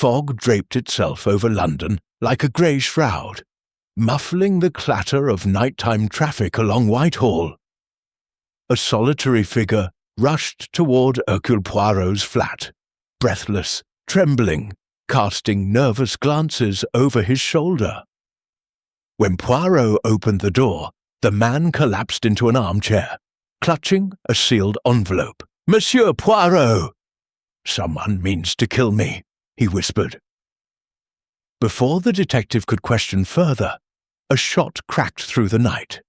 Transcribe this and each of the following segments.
fog draped itself over London like a grey shroud, muffling the clatter of nighttime traffic along Whitehall. A solitary figure rushed toward Hercule Poirot's flat, breathless, trembling, casting nervous glances over his shoulder. When Poirot opened the door, the man collapsed into an armchair, clutching a sealed envelope. "Monsieur Poirot!" "Someone means to kill me," he whispered. Before the detective could question further, a shot cracked through the night.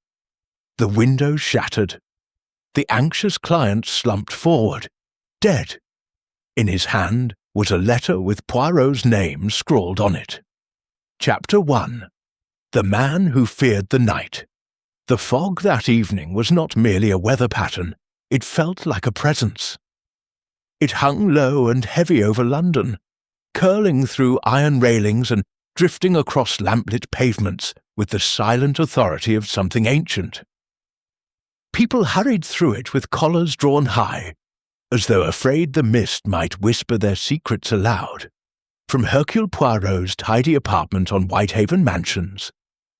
The window shattered. The anxious client slumped forward, dead. In his hand was a letter with Poirot's name scrawled on it. Chapter 1. The Man Who Feared the Night. The fog that evening was not merely a weather pattern, it felt like a presence. It hung low and heavy over London, curling through iron railings and drifting across lamplit pavements with the silent authority of something ancient. People hurried through it with collars drawn high, as though afraid the mist might whisper their secrets aloud. From Hercule Poirot's tidy apartment on Whitehaven Mansions,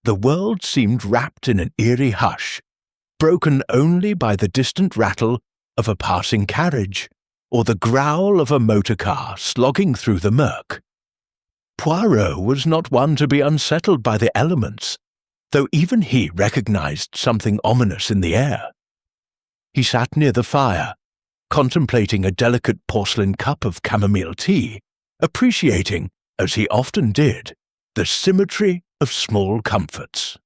the world seemed wrapped in an eerie hush, broken only by the distant rattle of a passing carriage or the growl of a motor car slogging through the murk. Poirot was not one to be unsettled by the elements, though even he recognized something ominous in the air. He sat near the fire, contemplating a delicate porcelain cup of chamomile tea, appreciating, as he often did, the symmetry of small comforts.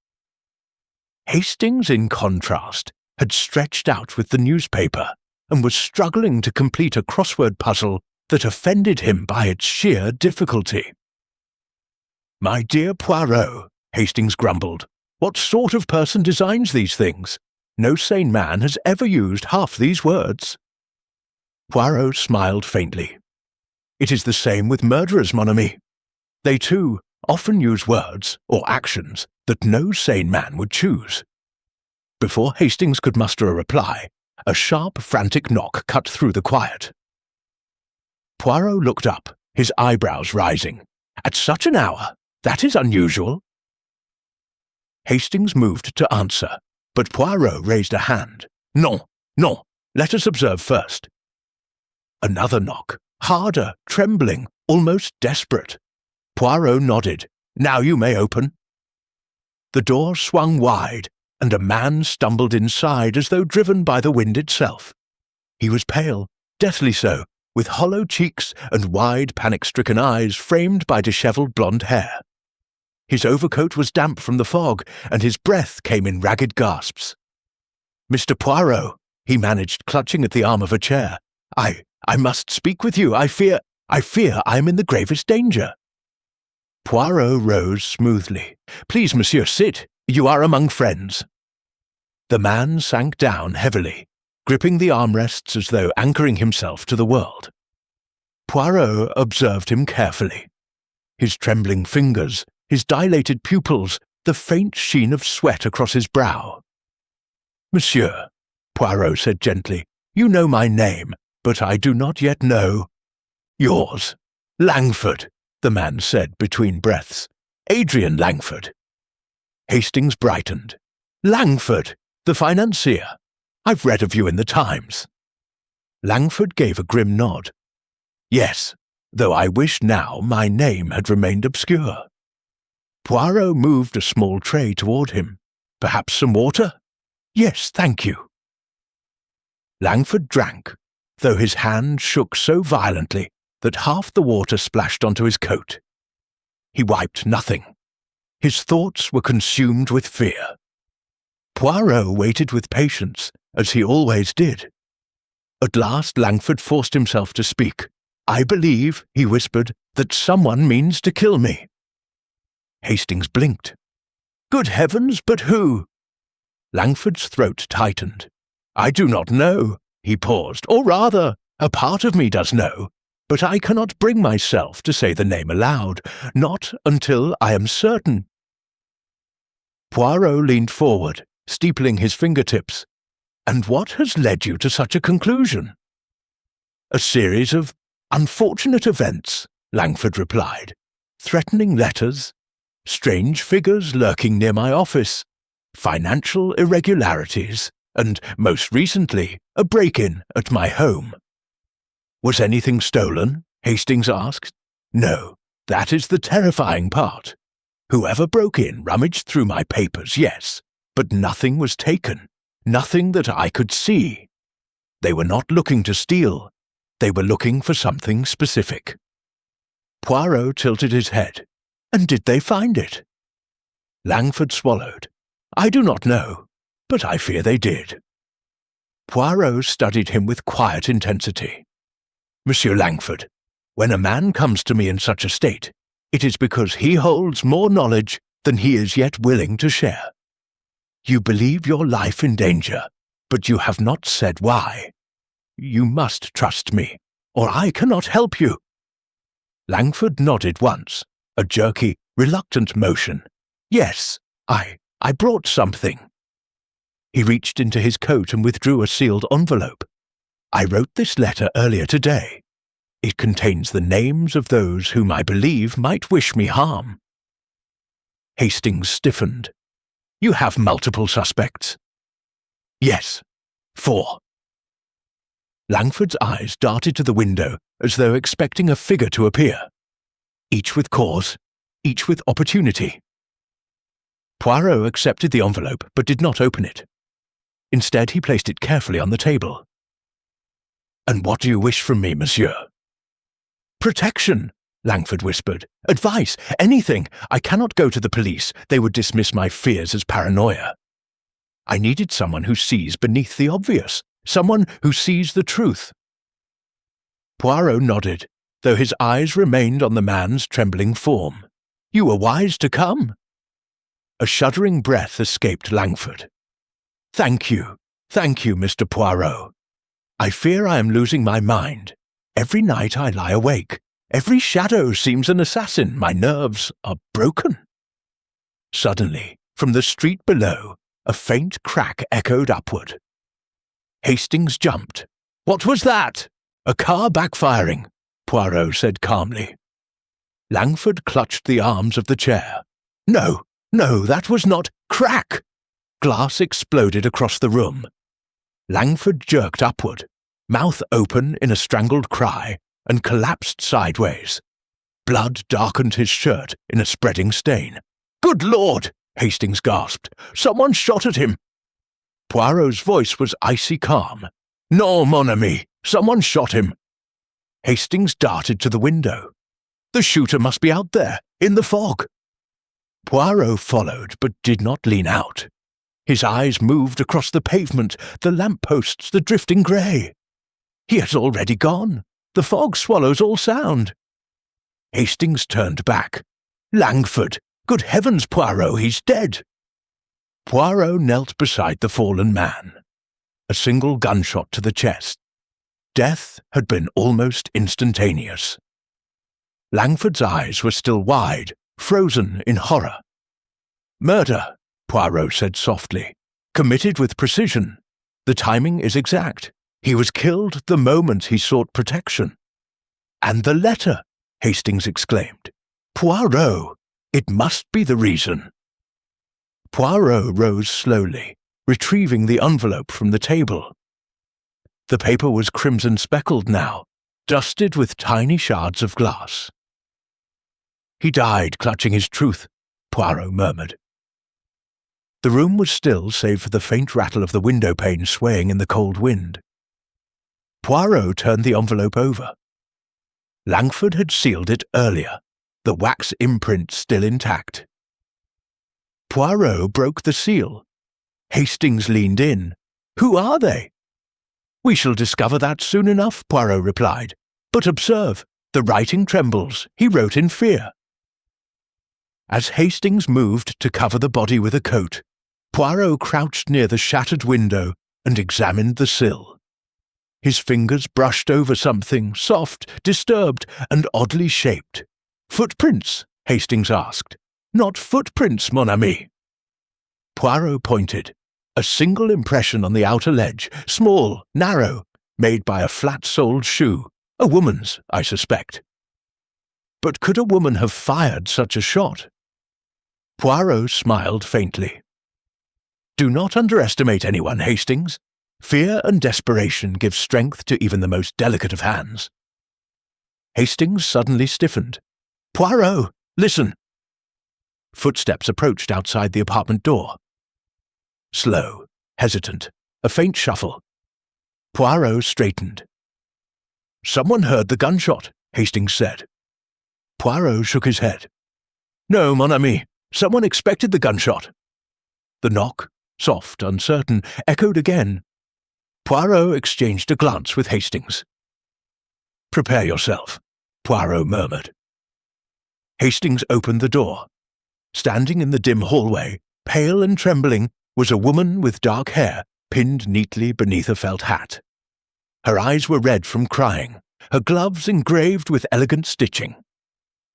Hastings, in contrast, had stretched out with the newspaper and was struggling to complete a crossword puzzle that offended him by its sheer difficulty. "My dear Poirot," Hastings grumbled, "what sort of person designs these things? No sane man has ever used half these words." Poirot smiled faintly. "It is the same with murderers, mon ami. They, too, often use words or actions that no sane man would choose." Before Hastings could muster a reply, a sharp, frantic knock cut through the quiet. Poirot looked up, his eyebrows rising. "At such an hour? That is unusual." Hastings moved to answer, but Poirot raised a hand. "Non, non, let us observe first." Another knock, harder, trembling, almost desperate. Poirot nodded. "Now you may open." The door swung wide, and a man stumbled inside as though driven by the wind itself. He was pale, deathly so, with hollow cheeks and wide, panic-stricken eyes framed by dishevelled blonde hair. His overcoat was damp from the fog, and his breath came in ragged gasps. "Mr. Poirot," he managed, clutching at the arm of a chair. I must speak with you. I fear I am in the gravest danger." Poirot rose smoothly. "Please, monsieur, sit. You are among friends." The man sank down heavily, gripping the armrests as though anchoring himself to the world. Poirot observed him carefully. His trembling fingers, his dilated pupils, the faint sheen of sweat across his brow. "Monsieur," Poirot said gently, "you know my name, but I do not yet know yours." "Langford," the man said between breaths. "Adrian Langford." Hastings brightened. "Langford, the financier. I've read of you in the Times." Langford gave a grim nod. "Yes, though I wish now my name had remained obscure." Poirot moved a small tray toward him. "Perhaps some water?" "Yes, thank you." Langford drank, though his hand shook so violently that half the water splashed onto his coat. He wiped nothing. His thoughts were consumed with fear. Poirot waited with patience, as he always did. At last Langford forced himself to speak. "I believe," he whispered, "that someone means to kill me." Hastings blinked. "Good heavens, but who?" Langford's throat tightened. "I do not know," he paused, "or rather, a part of me does know, but I cannot bring myself to say the name aloud, not until I am certain." Poirot leaned forward, steepling his fingertips. "And what has led you to such a conclusion?" "A series of unfortunate events," Langford replied. Threatening letters, strange figures lurking near my office, financial irregularities, and, most recently, a break-in at my home. Was anything stolen? Hastings asked. No, that is the terrifying part. Whoever broke in rummaged through my papers, yes, but nothing was taken, nothing that I could see. They were not looking to steal. They were looking for something specific. Poirot tilted his head. And did they find it? Langford swallowed. I do not know, but I fear they did. Poirot studied him with quiet intensity. Monsieur Langford, when a man comes to me in such a state, it is because he holds more knowledge than he is yet willing to share. You believe your life in danger, but you have not said why. You must trust me, or I cannot help you. Langford nodded once, a jerky, reluctant motion. Yes, I brought something. He reached into his coat and withdrew a sealed envelope. I wrote this letter earlier today. It contains the names of those whom I believe might wish me harm. Hastings stiffened. You have multiple suspects? Yes, 4. Langford's eyes darted to the window as though expecting a figure to appear. Each with cause, each with opportunity. Poirot accepted the envelope but did not open it. Instead, he placed it carefully on the table. And what do you wish from me, monsieur? Protection, Langford whispered. Advice, anything. I cannot go to the police. They would dismiss my fears as paranoia. I needed someone who sees beneath the obvious, someone who sees the truth. Poirot nodded, though his eyes remained on the man's trembling form. You were wise to come. A shuddering breath escaped Langford. Thank you, Mr. Poirot. I fear I am losing my mind. Every night I lie awake. Every shadow seems an assassin. My nerves are broken. Suddenly, from the street below, a faint crack echoed upward. Hastings jumped. What was that? A car backfiring, Poirot said calmly. Langford clutched the arms of the chair. No, that was not. Crack! Glass exploded across the room. Langford jerked upward, mouth open in a strangled cry, and collapsed sideways. Blood darkened his shirt in a spreading stain. Good Lord! Hastings gasped. Someone shot at him. Poirot's voice was icy calm. No, mon ami, someone shot him. Hastings darted to the window. The shooter must be out there, in the fog. Poirot followed, but did not lean out. His eyes moved across the pavement, the lampposts, the drifting grey. He had already gone. The fog swallows all sound. Hastings turned back. Langford! Good heavens, Poirot, he's dead! Poirot knelt beside the fallen man. A single gunshot to the chest. Death had been almost instantaneous. Langford's eyes were still wide, frozen in horror. Murder, Poirot said softly. Committed with precision. The timing is exact. He was killed the moment he sought protection. And the letter, Hastings exclaimed. Poirot! It must be the reason. Poirot rose slowly, retrieving the envelope from the table. The paper was crimson-speckled now, dusted with tiny shards of glass. He died clutching his truth, Poirot murmured. The room was still save for the faint rattle of the window pane swaying in the cold wind. Poirot turned the envelope over. Langford had sealed it earlier, the wax imprint still intact. Poirot broke the seal. Hastings leaned in. Who are they? We shall discover that soon enough, Poirot replied. But observe, the writing trembles. He wrote in fear. As Hastings moved to cover the body with a coat, Poirot crouched near the shattered window and examined the sill. His fingers brushed over something soft, disturbed, and oddly shaped. Footprints? Hastings asked. Not footprints, mon ami. Poirot pointed. A single impression on the outer ledge, small, narrow, made by a flat-soled shoe. A woman's, I suspect. But could a woman have fired such a shot? Poirot smiled faintly. Do not underestimate anyone, Hastings. Fear and desperation give strength to even the most delicate of hands. Hastings suddenly stiffened. Poirot, listen! Footsteps approached outside the apartment door. Slow, hesitant, a faint shuffle. Poirot straightened. Someone heard the gunshot, Hastings said. Poirot shook his head. No, mon ami, someone expected the gunshot. The knock, soft, uncertain, echoed again. Poirot exchanged a glance with Hastings. Prepare yourself, Poirot murmured. Hastings opened the door. Standing in the dim hallway, pale and trembling, was a woman with dark hair pinned neatly beneath a felt hat. Her eyes were red from crying, her gloves engraved with elegant stitching.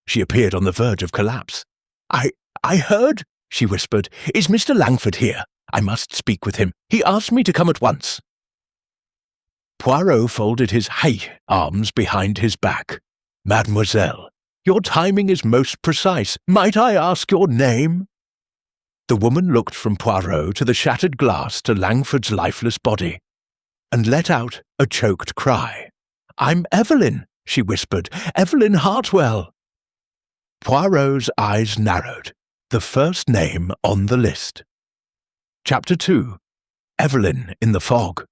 She appeared on the verge of collapse. I heard, she whispered. Is Mr. Langford here? I must speak with him. He asked me to come at once. Poirot folded his arms behind his back. Mademoiselle, your timing is most precise. Might I ask your name? The woman looked from Poirot to the shattered glass to Langford's lifeless body, and let out a choked cry. I'm Evelyn, she whispered. Evelyn Hartwell. Poirot's eyes narrowed. The first name on the list. Chapter 2. Evelyn in the Fog.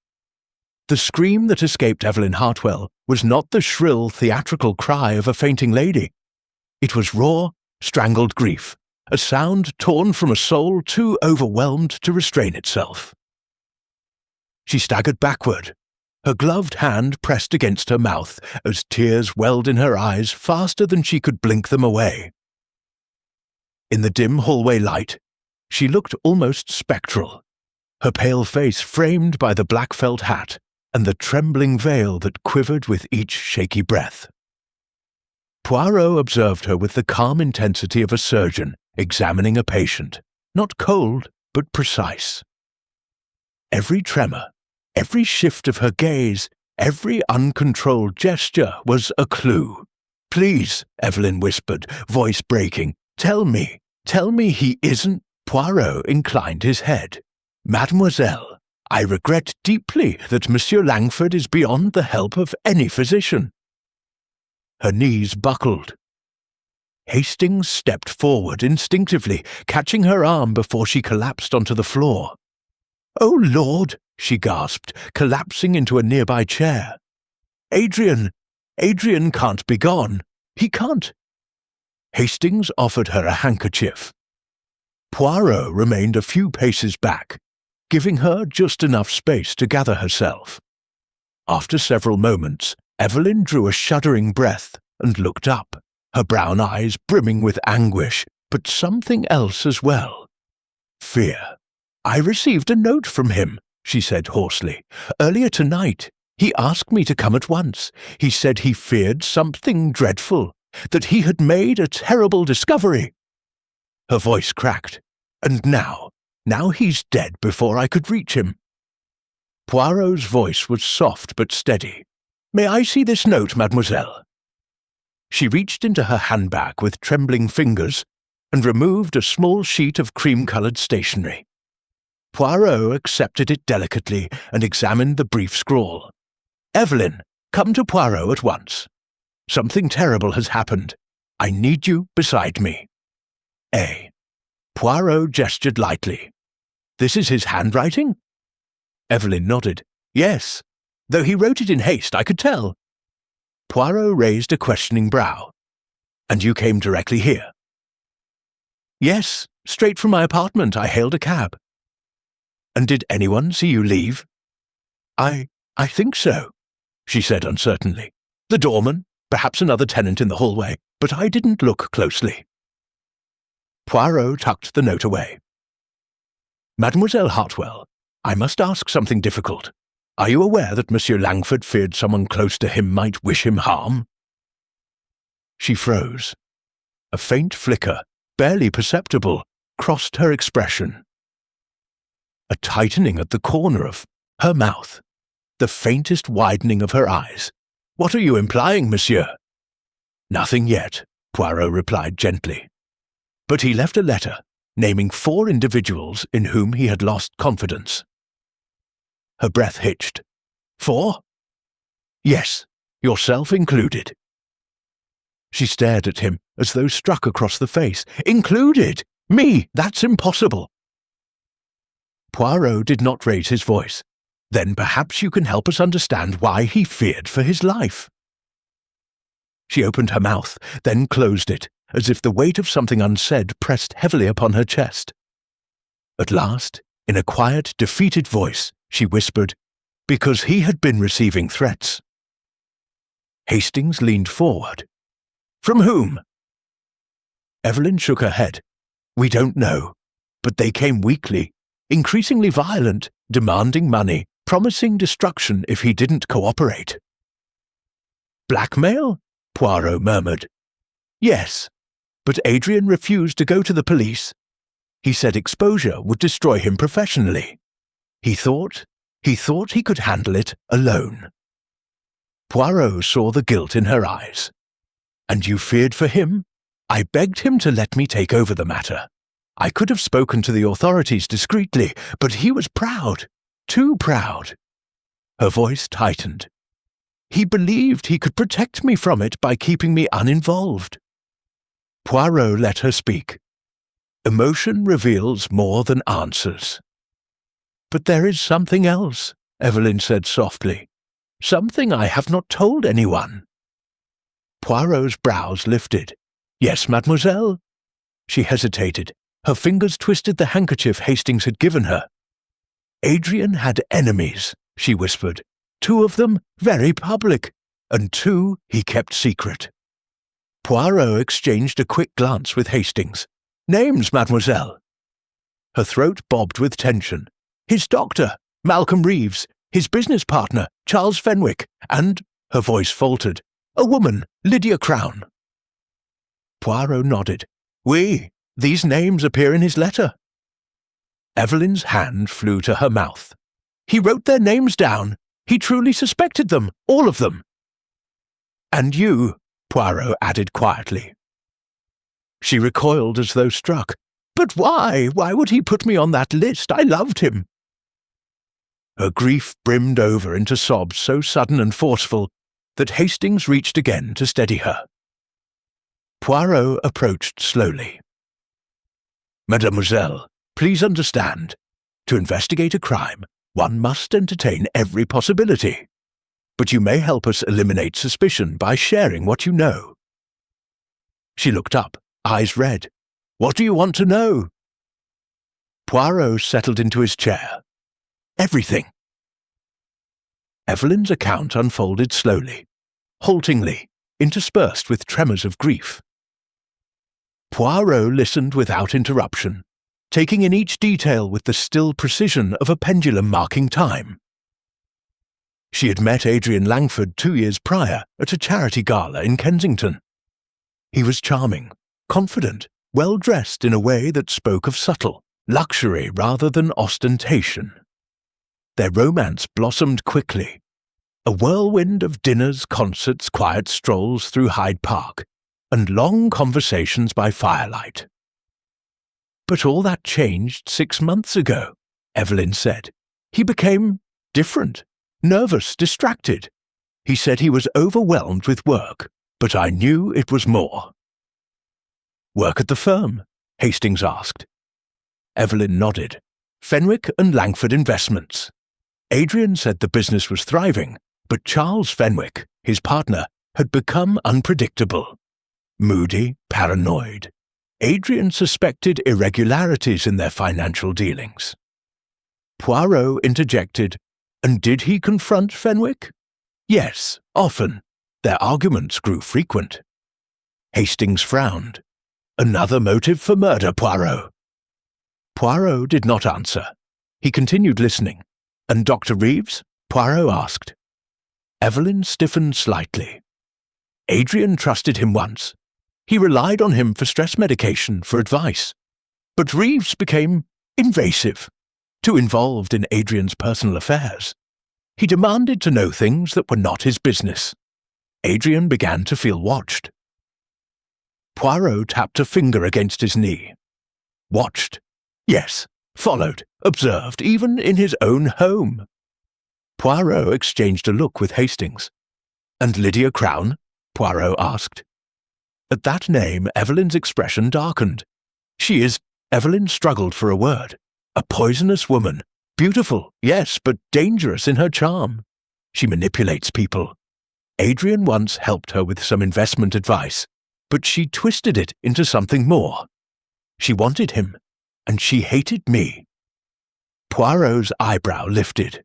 The scream that escaped Evelyn Hartwell was not the shrill, theatrical cry of a fainting lady. It was raw, strangled grief, a sound torn from a soul too overwhelmed to restrain itself. She staggered backward, her gloved hand pressed against her mouth as tears welled in her eyes faster than she could blink them away. In the dim hallway light, she looked almost spectral, her pale face framed by the black felt hat and the trembling veil that quivered with each shaky breath. Poirot observed her with the calm intensity of a surgeon examining a patient, not cold, but precise. Every tremor, every shift of her gaze, every uncontrolled gesture was a clue. Please, Evelyn whispered, voice breaking, tell me he isn't. Poirot inclined his head. Mademoiselle, I regret deeply that Monsieur Langford is beyond the help of any physician. Her knees buckled. Hastings stepped forward instinctively, catching her arm before she collapsed onto the floor. Oh, Lord, she gasped, collapsing into a nearby chair. Adrian can't be gone. He can't. Hastings offered her a handkerchief. Poirot remained a few paces back, giving her just enough space to gather herself. After several moments, Evelyn drew a shuddering breath and looked up, her brown eyes brimming with anguish, but something else as well. Fear. I received a note from him, she said hoarsely. Earlier tonight, he asked me to come at once. He said he feared something dreadful, that he had made a terrible discovery. Her voice cracked. And now he's dead before I could reach him. Poirot's voice was soft but steady. May I see this note, mademoiselle? She reached into her handbag with trembling fingers and removed a small sheet of cream-coloured stationery. Poirot accepted it delicately and examined the brief scrawl. Evelyn, come to Poirot at once. Something terrible has happened. I need you beside me. A. Poirot gestured lightly. This is his handwriting? Evelyn nodded. Yes, though he wrote it in haste, I could tell. Poirot raised a questioning brow. And you came directly here? Yes, straight from my apartment. I hailed a cab. And did anyone see you leave? I think so, she said uncertainly. The doorman, perhaps another tenant in the hallway, but I didn't look closely. Poirot tucked the note away. Mademoiselle Hartwell, I must ask something difficult. Are you aware that Monsieur Langford feared someone close to him might wish him harm? She froze. A faint flicker, barely perceptible, crossed her expression. A tightening at the corner of her mouth, the faintest widening of her eyes. What are you implying, monsieur? Nothing yet, Poirot replied gently. But he left a letter naming 4 individuals in whom he had lost confidence. Her breath hitched. 4? Yes, yourself included. She stared at him as though struck across the face. Included? Me? That's impossible. Poirot did not raise his voice. Then perhaps you can help us understand why he feared for his life. She opened her mouth, then closed it, as if the weight of something unsaid pressed heavily upon her chest. At last, in a quiet, defeated voice, she whispered, because he had been receiving threats. Hastings leaned forward. From whom? Evelyn shook her head. We don't know, but they came weekly, increasingly violent, demanding money, promising destruction if he didn't cooperate. Blackmail? Poirot murmured. Yes, but Adrian refused to go to the police. He said exposure would destroy him professionally. He thought he could handle it alone. Poirot saw the guilt in her eyes. And you feared for him? I begged him to let me take over the matter. I could have spoken to the authorities discreetly, but he was proud, too proud. Her voice tightened. He believed he could protect me from it by keeping me uninvolved. Poirot let her speak. Emotion reveals more than answers. But there is something else, Evelyn said softly. Something I have not told anyone. Poirot's brows lifted. Yes, mademoiselle? She hesitated. Her fingers twisted the handkerchief Hastings had given her. Adrian had enemies, she whispered. 2 of them very public, and 2 he kept secret. Poirot exchanged a quick glance with Hastings. Names, mademoiselle. Her throat bobbed with tension. His doctor, Malcolm Reeves, his business partner, Charles Fenwick, and, her voice faltered, a woman, Lydia Crown. Poirot nodded. Oui, these names appear in his letter. Evelyn's hand flew to her mouth. He wrote their names down. He truly suspected them, all of them. And you, Poirot added quietly. She recoiled as though struck. But why? Why would he put me on that list? I loved him. Her grief brimmed over into sobs so sudden and forceful that Hastings reached again to steady her. Poirot approached slowly. Mademoiselle, please understand. To investigate a crime, one must entertain every possibility. But you may help us eliminate suspicion by sharing what you know. She looked up, eyes red. What do you want to know? Poirot settled into his chair. Everything. Evelyn's account unfolded slowly, haltingly, interspersed with tremors of grief. Poirot listened without interruption, taking in each detail with the still precision of a pendulum marking time. She had met Adrian Langford 2 years prior at a charity gala in Kensington. He was charming, confident, well-dressed in a way that spoke of subtle luxury rather than ostentation. Their romance blossomed quickly, a whirlwind of dinners, concerts, quiet strolls through Hyde Park, and long conversations by firelight. But all that changed 6 months ago, Evelyn said. He became different, nervous, distracted. He said he was overwhelmed with work, but I knew it was more. Work at the firm? Hastings asked. Evelyn nodded. Fenwick and Langford Investments. Adrian said the business was thriving, but Charles Fenwick, his partner, had become unpredictable. Moody, paranoid. Adrian suspected irregularities in their financial dealings. Poirot interjected, and did he confront Fenwick? Yes, often. Their arguments grew frequent. Hastings frowned. Another motive for murder, Poirot. Poirot did not answer. He continued listening. And Dr. Reeves? Poirot asked. Evelyn stiffened slightly. Adrian trusted him once. He relied on him for stress medication, for advice. But Reeves became invasive, too involved in Adrian's personal affairs. He demanded to know things that were not his business. Adrian began to feel watched. Poirot tapped a finger against his knee. Watched. Yes, followed, observed, even in his own home. Poirot exchanged a look with Hastings. "And Lydia Crown?" Poirot asked. At that name, Evelyn's expression darkened. "She is—" Evelyn struggled for a word. "A poisonous woman. Beautiful, yes, but dangerous in her charm. She manipulates people. Adrian once helped her with some investment advice, but she twisted it into something more. She wanted him, and she hated me." Poirot's eyebrow lifted.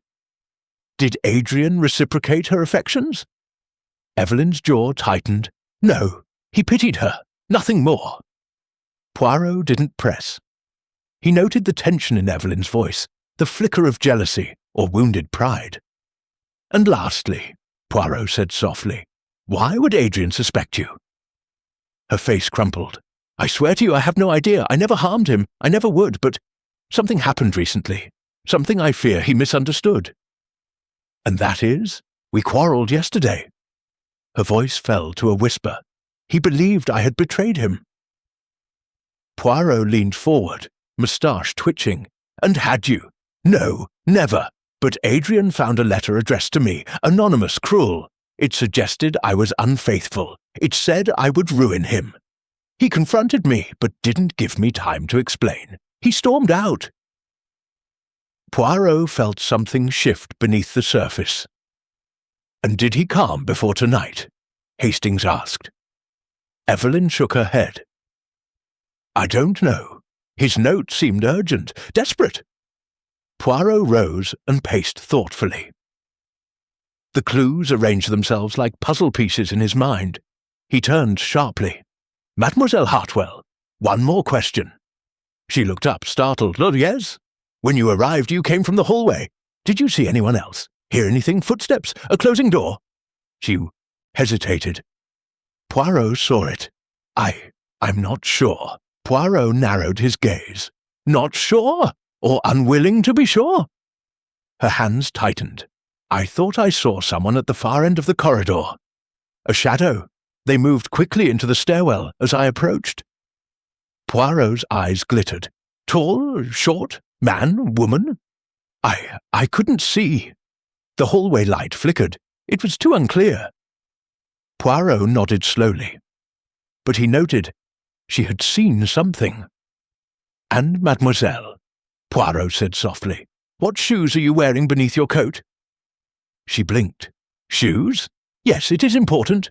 "Did Adrian reciprocate her affections?" Evelyn's jaw tightened. "No, he pitied her, nothing more." Poirot didn't press. He noted the tension in Evelyn's voice, the flicker of jealousy or wounded pride. "And lastly," Poirot said softly, "why would Adrian suspect you?" Her face crumpled. "I swear to you I have no idea. I never harmed him. I never would, but something happened recently. Something I fear he misunderstood." "And that is? We quarrelled yesterday." Her voice fell to a whisper. "He believed I had betrayed him." Poirot leaned forward, moustache twitching. "And had you?" "No, never. But Adrian found a letter addressed to me, anonymous, cruel. It suggested I was unfaithful. It said I would ruin him. He confronted me, but didn't give me time to explain. He stormed out." Poirot felt something shift beneath the surface. "And did he calm before tonight?" Hastings asked. Evelyn shook her head. "I don't know. His note seemed urgent, desperate." Poirot rose and paced thoughtfully. The clues arranged themselves like puzzle pieces in his mind. He turned sharply. "Mademoiselle Hartwell, one more question." She looked up, startled. "Oh, yes? When you arrived, you came from the hallway. Did you see anyone else? Hear anything? Footsteps? A closing door?" She hesitated. Poirot saw it. I'm not sure." Poirot narrowed his gaze. "Not sure? Or unwilling to be sure?" Her hands tightened. "I thought I saw someone at the far end of the corridor. A shadow. They moved quickly into the stairwell as I approached." Poirot's eyes glittered. "Tall, short, man, woman?" I couldn't see. The hallway light flickered. It was too unclear." Poirot nodded slowly. But he noted she had seen something. "And mademoiselle," Poirot said softly, "what shoes are you wearing beneath your coat?" She blinked. "Shoes? Yes, it is important."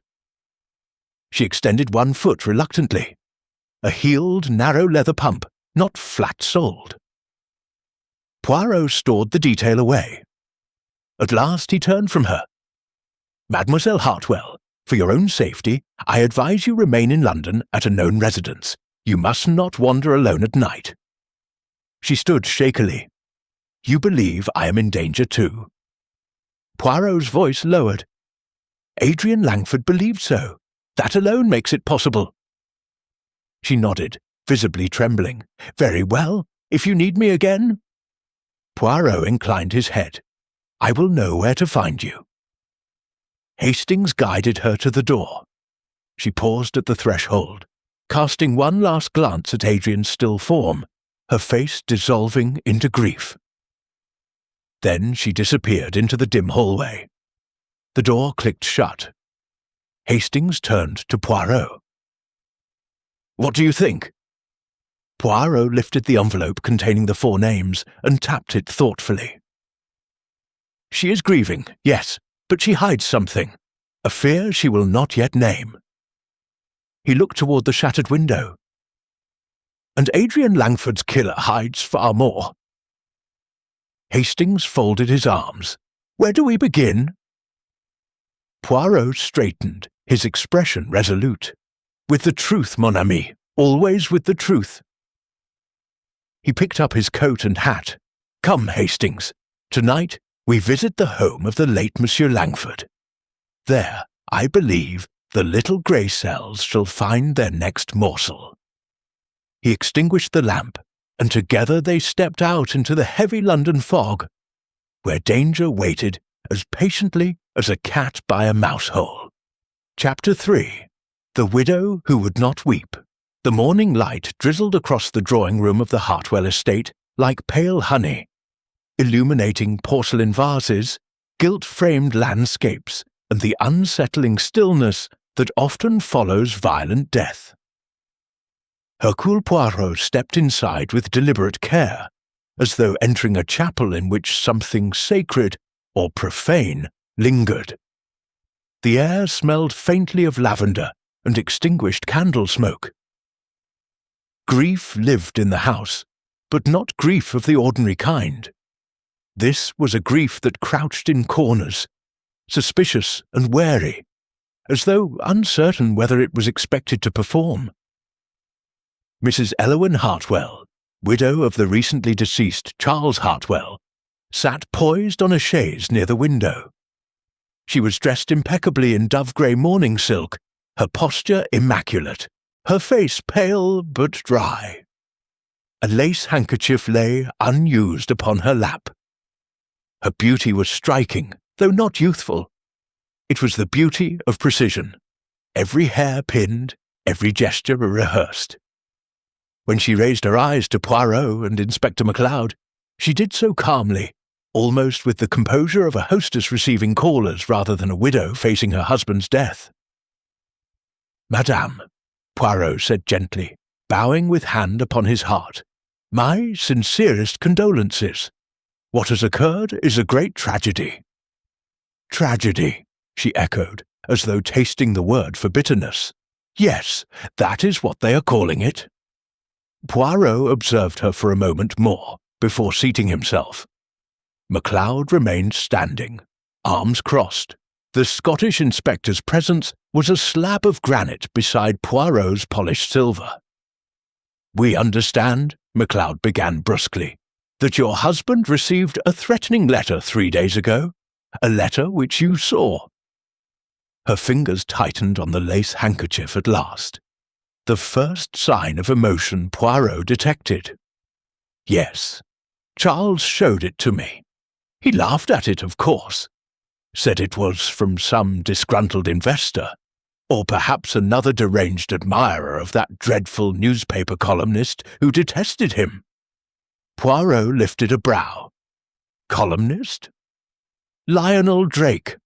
She extended one foot reluctantly. A heeled, narrow leather pump, not flat-soled. Poirot stored the detail away. At last he turned from her. "Mademoiselle Hartwell, for your own safety, I advise you remain in London at a known residence. You must not wander alone at night." She stood shakily. "You believe I am in danger too?" Poirot's voice lowered. "Adrian Langford believed so. That alone makes it possible." She nodded, visibly trembling. "Very well. If you need me again—" Poirot inclined his head. "I will know where to find you." Hastings guided her to the door. She paused at the threshold, casting one last glance at Adrian's still form, her face dissolving into grief. Then she disappeared into the dim hallway. The door clicked shut. Hastings turned to Poirot. "What do you think?" Poirot lifted the envelope containing the 4 names and tapped it thoughtfully. "She is grieving, yes, but she hides something, a fear she will not yet name." He looked toward the shattered window. "And Adrian Langford's killer hides far more." Hastings folded his arms. "Where do we begin?" Poirot straightened, his expression resolute. "With the truth, mon ami, always with the truth." He picked up his coat and hat. "Come, Hastings. Tonight we visit the home of the late Monsieur Langford. There, I believe, the little grey cells shall find their next morsel." He extinguished the lamp, and together they stepped out into the heavy London fog, where danger waited as patiently as a cat by a mouse hole. Chapter 3. The widow who would not weep. The morning light drizzled across the drawing-room of the Hartwell estate like pale honey, illuminating porcelain vases, gilt-framed landscapes, and the unsettling stillness that often follows violent death. Hercule Poirot stepped inside with deliberate care, as though entering a chapel in which something sacred or profane lingered. The air smelled faintly of lavender and extinguished candle smoke. Grief lived in the house, but not grief of the ordinary kind. This was a grief that crouched in corners, suspicious and wary, as though uncertain whether it was expected to perform. Mrs. Elowyn Hartwell, widow of the recently deceased Charles Hartwell, sat poised on a chaise near the window. She was dressed impeccably in dove-grey morning silk, her posture immaculate, her face pale but dry. A lace handkerchief lay unused upon her lap. Her beauty was striking, though not youthful. It was the beauty of precision, every hair pinned, every gesture rehearsed. When she raised her eyes to Poirot and Inspector MacLeod, she did so calmly, almost with the composure of a hostess receiving callers rather than a widow facing her husband's death. "Madame," Poirot said gently, bowing with hand upon his heart, "my sincerest condolences. What has occurred is a great tragedy." "Tragedy," she echoed, as though tasting the word for bitterness. "Yes, that is what they are calling it." Poirot observed her for a moment more, before seating himself. MacLeod remained standing, arms crossed. The Scottish inspector's presence was a slab of granite beside Poirot's polished silver. "We understand," MacLeod began brusquely, "that your husband received a threatening letter 3 days ago, a letter which you saw." Her fingers tightened on the lace handkerchief at last. The first sign of emotion Poirot detected. "Yes, Charles showed it to me. He laughed at it, of course. Said it was from some disgruntled investor, or perhaps another deranged admirer of that dreadful newspaper columnist who detested him." Poirot lifted a brow. "Columnist?" "Lionel Drake,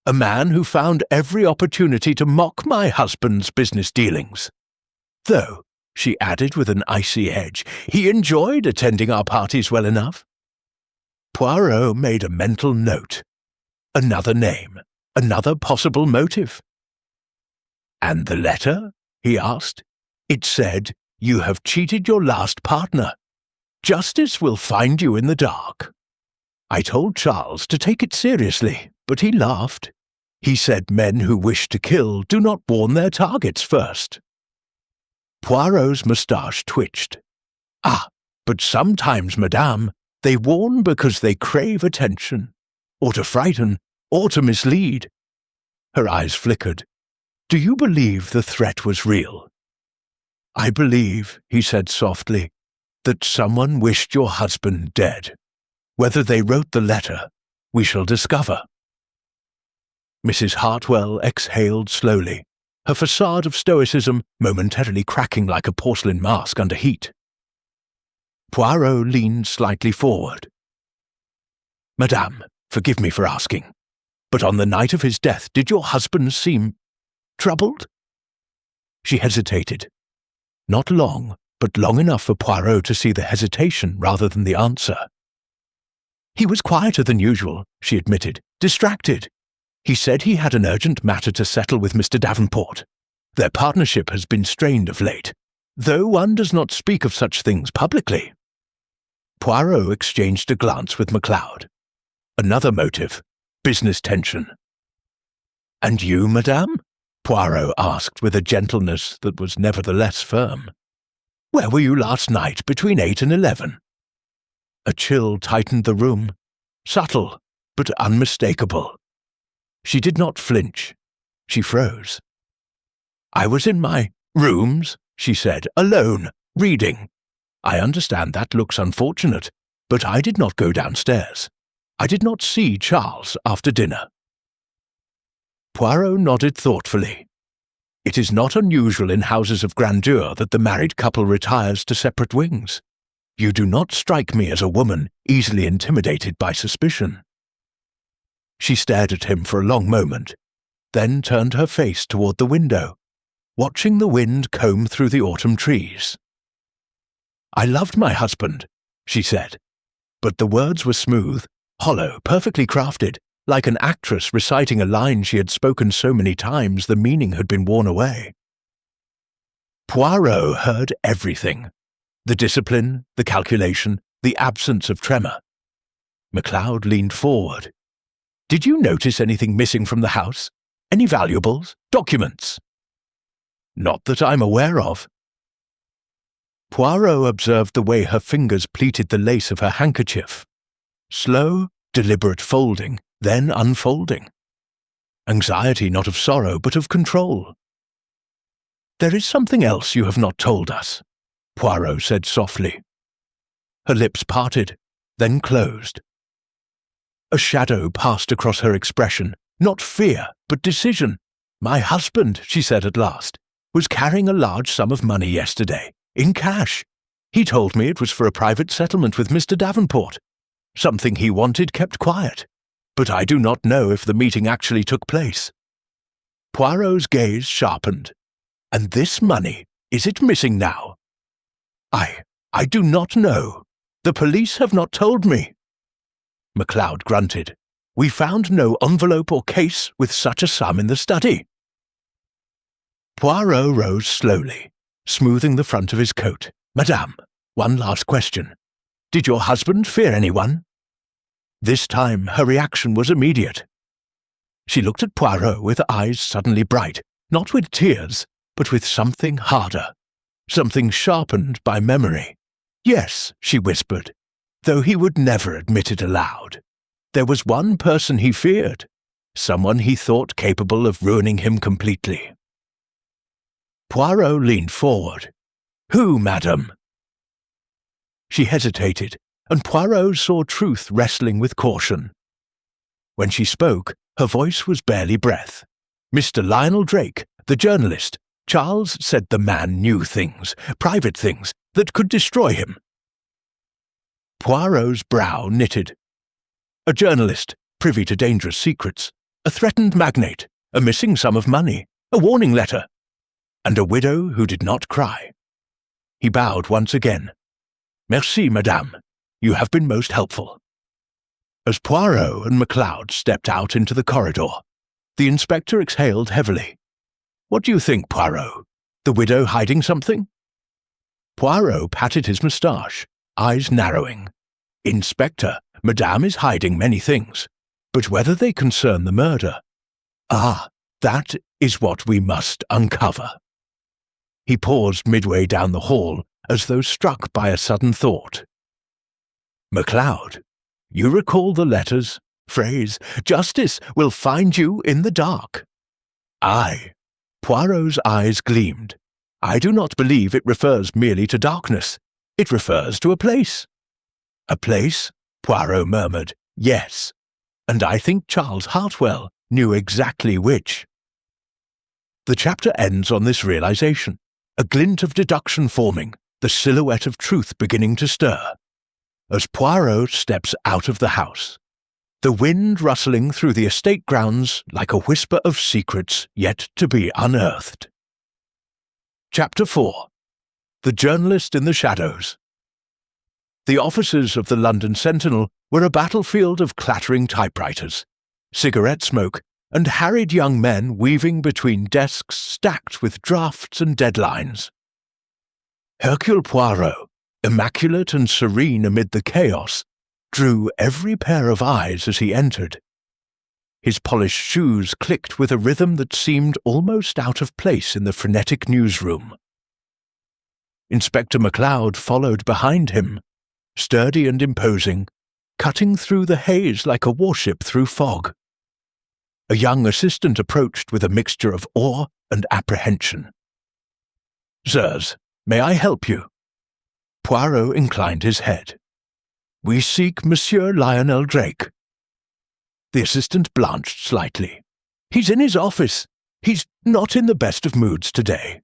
a man who found every opportunity to mock my husband's business dealings. Though," she added with an icy edge, "he enjoyed attending our parties well enough." Poirot made a mental note. Another name, another possible motive. "And the letter?" he asked. "It said, 'You have cheated your last partner. Justice will find you in the dark.' I told Charles to take it seriously, but he laughed. He said men who wish to kill do not warn their targets first." Poirot's moustache twitched. "Ah, but sometimes, madame, they warn because they crave attention, or to frighten, or to mislead." Her eyes flickered. "Do you believe the threat was real?" "I believe," he said softly, "that someone wished your husband dead. Whether they wrote the letter, we shall discover." Mrs. Hartwell exhaled slowly, her facade of stoicism momentarily cracking like a porcelain mask under heat. Poirot leaned slightly forward. "Madame, forgive me for asking, but on the night of his death did your husband seem troubled?" She hesitated. Not long, but long enough for Poirot to see the hesitation rather than the answer. "He was quieter than usual," she admitted, "distracted. He said he had an urgent matter to settle with Mr. Davenport. Their partnership has been strained of late, though one does not speak of such things publicly." Poirot exchanged a glance with MacLeod. Another motive, business tension. "And you, madame?" Poirot asked with a gentleness that was nevertheless firm. "Where were you last night between 8 and 11? A chill tightened the room, subtle but unmistakable. She did not flinch. She froze. "I was in my rooms," she said, "alone, reading. I understand that looks unfortunate, but I did not go downstairs. I did not see Charles after dinner." Poirot nodded thoughtfully. It is not unusual in houses of grandeur that the married couple retires to separate wings. You do not strike me as a woman easily intimidated by suspicion." She stared at him for a long moment, then turned her face toward the window, watching the wind comb through the autumn trees. "I loved my husband," she said, but the words were smooth, hollow, perfectly crafted, like an actress reciting a line she had spoken so many times the meaning had been worn away. Poirot heard everything: the discipline, the calculation, the absence of tremor. MacLeod leaned forward. "Did you notice anything missing from the house? Any valuables? Documents?" "Not that I'm aware of." Poirot observed the way her fingers pleated the lace of her handkerchief. Slow, deliberate folding, then unfolding. Anxiety not of sorrow, but of control. "There is something else you have not told us," Poirot said softly. Her lips parted, then closed. A shadow passed across her expression, not fear, but decision. "My husband," she said at last, "was carrying a large sum of money yesterday, in cash. He told me it was for a private settlement with Mr. Davenport. Something he wanted kept quiet, but I do not know if the meeting actually took place." Poirot's gaze sharpened. "And this money, is it missing now?" I do not know. The police have not told me." MacLeod grunted. "We found no envelope or case with such a sum in the study." Poirot rose slowly, smoothing the front of his coat. "Madame, one last question. Did your husband fear anyone?" This time her reaction was immediate. She looked at Poirot with eyes suddenly bright, not with tears, but with something harder, something sharpened by memory. "Yes," she whispered, though he would never admit it aloud. There was one person he feared, someone he thought capable of ruining him completely. Poirot leaned forward. "Who, madam?" She hesitated, and Poirot saw truth wrestling with caution. When she spoke, her voice was barely breath. "Mr. Lionel Drake, the journalist. Charles said the man knew things, private things, that could destroy him." Poirot's brow knitted. "A journalist, privy to dangerous secrets, a threatened magnate, a missing sum of money, a warning letter, and a widow who did not cry." He bowed once again. "Merci, madame. You have been most helpful." As Poirot and MacLeod stepped out into the corridor, the inspector exhaled heavily. "What do you think, Poirot? The widow hiding something?" Poirot patted his moustache, eyes narrowing. "Inspector, Madame is hiding many things, but whether they concern the murder— that is what we must uncover." He paused midway down the hall, as though struck by a sudden thought. "MacLeod, you recall the letter's phrase, 'Justice will find you in the dark'?" "Aye." Poirot's eyes gleamed. "I do not believe it refers merely to darkness. It refers to a place." "A place?" Poirot murmured. "Yes. And I think Charles Hartwell knew exactly which." The chapter ends on this realization, a glint of deduction forming, the silhouette of truth beginning to stir. As Poirot steps out of the house, the wind rustling through the estate grounds like a whisper of secrets yet to be unearthed. Chapter 4. The Journalist in the Shadows. The offices of the London Sentinel were a battlefield of clattering typewriters, cigarette smoke, and harried young men weaving between desks stacked with drafts and deadlines. Hercule Poirot, immaculate and serene amid the chaos, drew every pair of eyes as he entered. His polished shoes clicked with a rhythm that seemed almost out of place in the frenetic newsroom. Inspector MacLeod followed behind him, sturdy and imposing, cutting through the haze like a warship through fog. A young assistant approached with a mixture of awe and apprehension. "Sirs, may I help you?" Poirot inclined his head. "We seek Monsieur Lionel Drake." The assistant blanched slightly. "He's in his office. He's not in the best of moods today."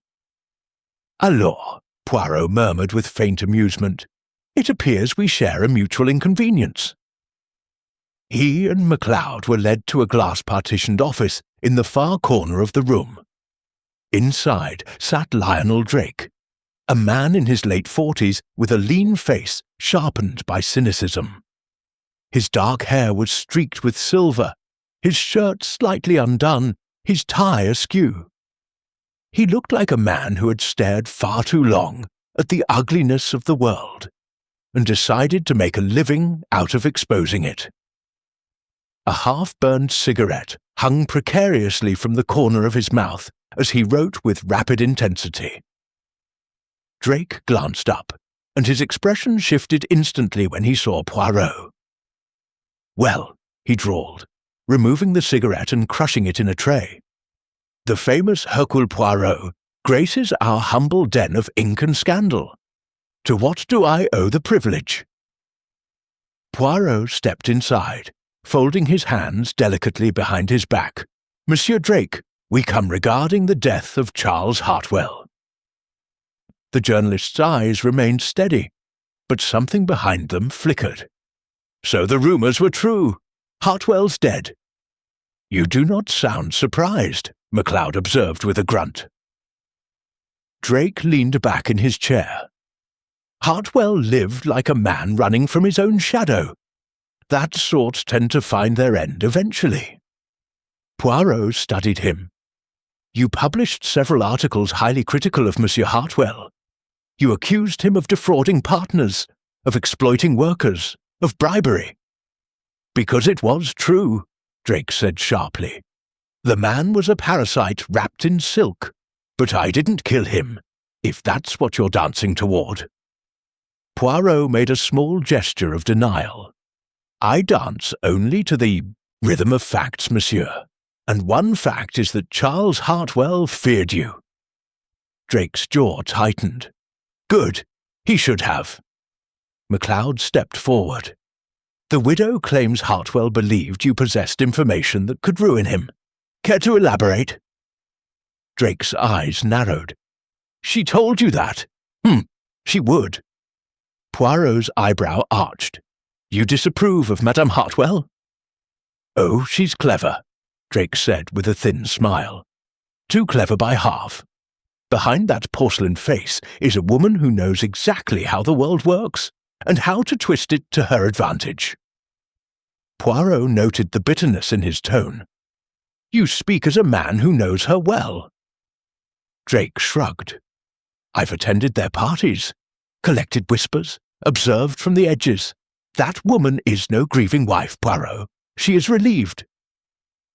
"Alors," Poirot murmured with faint amusement, "it appears we share a mutual inconvenience." He and MacLeod were led to a glass-partitioned office in the far corner of the room. Inside sat Lionel Drake, a man in his late 40s with a lean face sharpened by cynicism. His dark hair was streaked with silver, his shirt slightly undone, his tie askew. He looked like a man who had stared far too long at the ugliness of the world and decided to make a living out of exposing it. A half-burned cigarette hung precariously from the corner of his mouth as he wrote with rapid intensity. Drake glanced up, and his expression shifted instantly when he saw Poirot. "Well," he drawled, removing the cigarette and crushing it in a tray, "the famous Hercule Poirot graces our humble den of ink and scandal. To what do I owe the privilege?" Poirot stepped inside, folding his hands delicately behind his back. "Monsieur Drake, we come regarding the death of Charles Hartwell." The journalist's eyes remained steady, but something behind them flickered. "So the rumours were true. Hartwell's dead." "You do not sound surprised," MacLeod observed with a grunt. Drake leaned back in his chair. "Hartwell lived like a man running from his own shadow. That sort tend to find their end eventually." Poirot studied him. "You published several articles highly critical of Monsieur Hartwell. You accused him of defrauding partners, of exploiting workers, of bribery." "Because it was true," Drake said sharply. "The man was a parasite wrapped in silk, but I didn't kill him, if that's what you're dancing toward." Poirot made a small gesture of denial. "I dance only to the rhythm of facts, monsieur, and one fact is that Charles Hartwell feared you." Drake's jaw tightened. "Good. He should have." MacLeod stepped forward. "The widow claims Hartwell believed you possessed information that could ruin him. Care to elaborate?" Drake's eyes narrowed. "She told you that? She would." Poirot's eyebrow arched. "You disapprove of Madame Hartwell?" "Oh, she's clever," Drake said with a thin smile. "Too clever by half. Behind that porcelain face is a woman who knows exactly how the world works and how to twist it to her advantage." Poirot noted the bitterness in his tone. "You speak as a man who knows her well." Drake shrugged. "I've attended their parties, collected whispers, observed from the edges. That woman is no grieving wife, Poirot. She is relieved."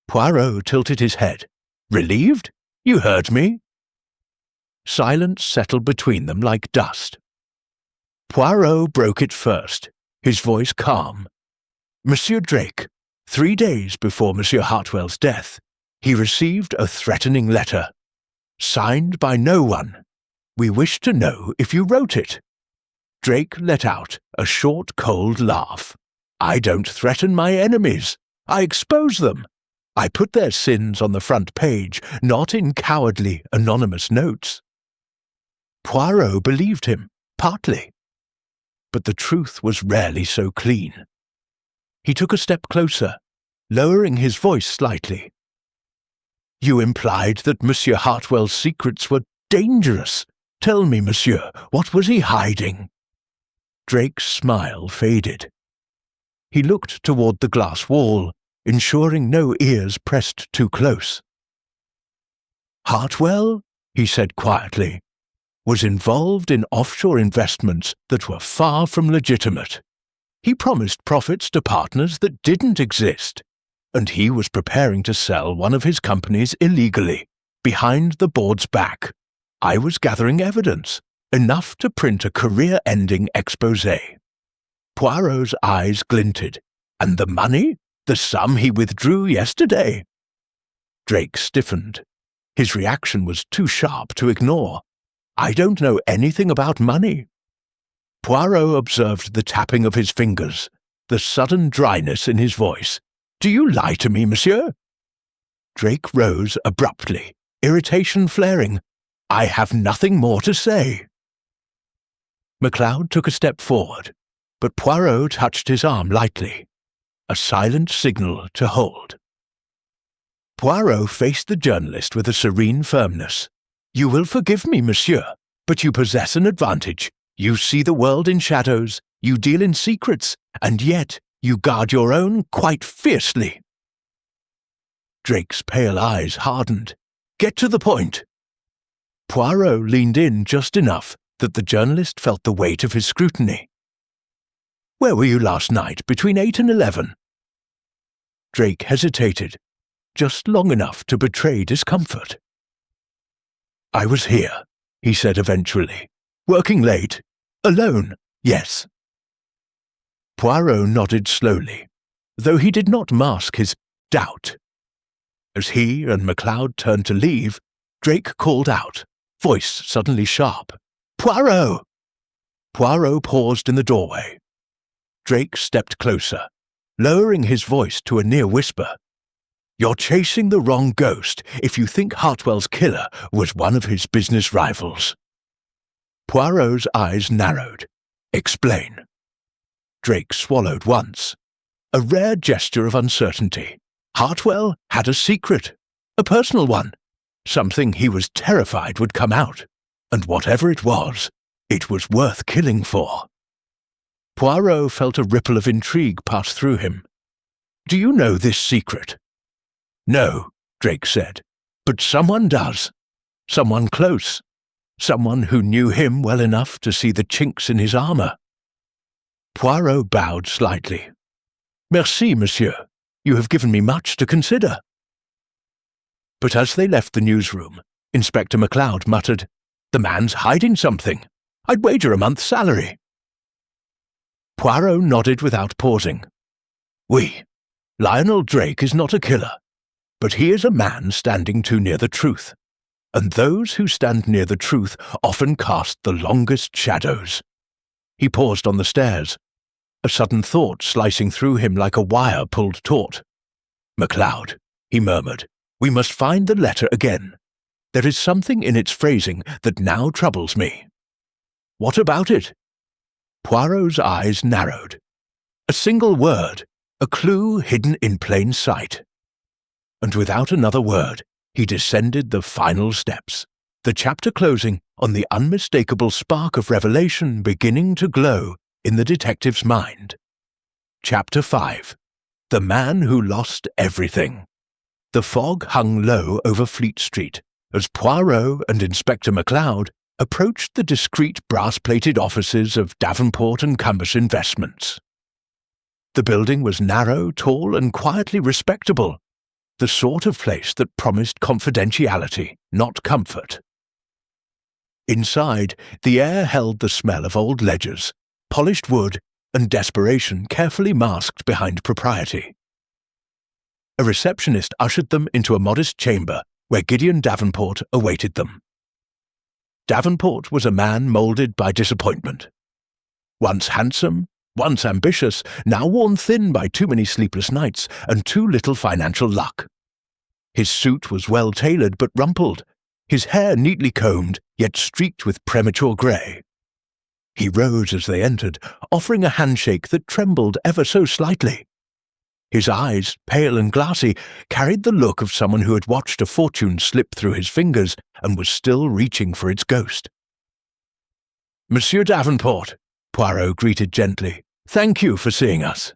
Poirot tilted his head. "Relieved? You heard me?" Silence settled between them like dust. Poirot broke it first, his voice calm. "Monsieur Drake, 3 days before Monsieur Hartwell's death, he received a threatening letter. Signed by no one. We wish to know if you wrote it." Drake let out a short, cold laugh. "I don't threaten my enemies. I expose them. I put their sins on the front page, not in cowardly, anonymous notes." Poirot believed him, partly. But the truth was rarely so clean. He took a step closer, lowering his voice slightly. "You implied that Monsieur Hartwell's secrets were dangerous. Tell me, monsieur, what was he hiding?" Drake's smile faded. He looked toward the glass wall, ensuring no ears pressed too close. "Hartwell," he said quietly, "was involved in offshore investments that were far from legitimate. He promised profits to partners that didn't exist, and he was preparing to sell one of his companies illegally, behind the board's back. I was gathering evidence, enough to print a career-ending exposé." Poirot's eyes glinted. "And the money? The sum he withdrew yesterday?" Drake stiffened. His reaction was too sharp to ignore. "I don't know anything about money." Poirot observed the tapping of his fingers, the sudden dryness in his voice. "Do you lie to me, monsieur?" Drake rose abruptly, irritation flaring. "I have nothing more to say." MacLeod took a step forward, but Poirot touched his arm lightly, a silent signal to hold. Poirot faced the journalist with a serene firmness. "You will forgive me, monsieur, but you possess an advantage. You see the world in shadows, you deal in secrets, and yet you guard your own quite fiercely." Drake's pale eyes hardened. "Get to the point." Poirot leaned in just enough that the journalist felt the weight of his scrutiny. "Where were you last night, between 8 and 11? Drake hesitated, just long enough to betray discomfort. "I was here," he said eventually. "Working late. Alone, yes." Poirot nodded slowly, though he did not mask his doubt. As he and MacLeod turned to leave, Drake called out, voice suddenly sharp. "Poirot!" Poirot paused in the doorway. Drake stepped closer, lowering his voice to a near whisper. "You're chasing the wrong ghost if you think Hartwell's killer was one of his business rivals." Poirot's eyes narrowed. "Explain." Drake swallowed once, a rare gesture of uncertainty. Hartwell had a secret, a personal one, something he was terrified would come out, and whatever it was worth killing for. Poirot felt a ripple of intrigue pass through him. "Do you know this secret?" "No," Drake said, "but someone does. Someone close. Someone who knew him well enough to see the chinks in his armor." Poirot bowed slightly. "Merci, monsieur. You have given me much to consider." But as they left the newsroom, Inspector MacLeod muttered, "The man's hiding something. I'd wager a month's salary." Poirot nodded without pausing. "Oui, Lionel Drake is not a killer, but he is a man standing too near the truth, and those who stand near the truth often cast the longest shadows." He paused on the stairs, a sudden thought slicing through him like a wire pulled taut. "MacLeod," he murmured, "we must find the letter again. There is something in its phrasing that now troubles me." "What about it?" Poirot's eyes narrowed. A single word, a clue hidden in plain sight. And without another word, he descended the final steps, the chapter closing on the unmistakable spark of revelation beginning to glow in the detective's mind. Chapter 5. The Man Who Lost Everything. The fog hung low over Fleet Street as Poirot and Inspector MacLeod approached the discreet brass-plated offices of Davenport and Cumber's Investments. The building was narrow, tall, and quietly respectable, the sort of place that promised confidentiality, not comfort. Inside, the air held the smell of old ledgers, polished wood, and desperation carefully masked behind propriety. A receptionist ushered them into a modest chamber where Gideon Davenport awaited them. Davenport was a man moulded by disappointment. Once handsome, once ambitious, now worn thin by too many sleepless nights and too little financial luck. His suit was well tailored but rumpled, his hair neatly combed yet streaked with premature grey. He rose as they entered, offering a handshake that trembled ever so slightly. His eyes, pale and glassy, carried the look of someone who had watched a fortune slip through his fingers and was still reaching for its ghost. "Monsieur Davenport," Poirot greeted gently, "thank you for seeing us."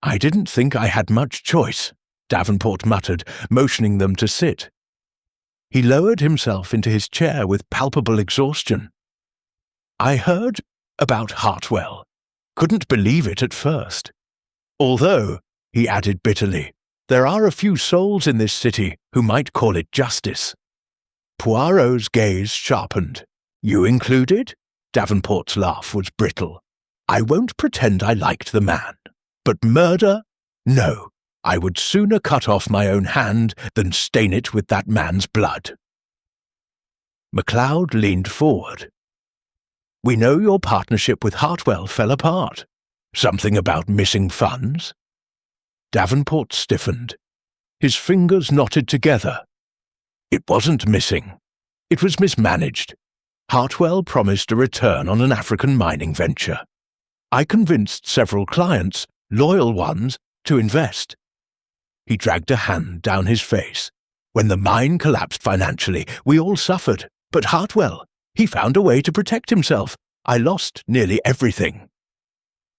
"I didn't think I had much choice," Davenport muttered, motioning them to sit. He lowered himself into his chair with palpable exhaustion. "I heard about Hartwell. Couldn't believe it at first. Although," he added bitterly, "there are a few souls in this city who might call it justice." Poirot's gaze sharpened. "You included?" Davenport's laugh was brittle. "I won't pretend I liked the man. But murder? No, I would sooner cut off my own hand than stain it with that man's blood." MacLeod leaned forward. "We know your partnership with Hartwell fell apart. Something about missing funds?" Davenport stiffened. His fingers knotted together. It wasn't missing. It was mismanaged. Hartwell promised a return on an African mining venture. I convinced several clients, loyal ones, to invest. He dragged a hand down his face. When the mine collapsed financially, we all suffered. But Hartwell, he found a way to protect himself. I lost nearly everything.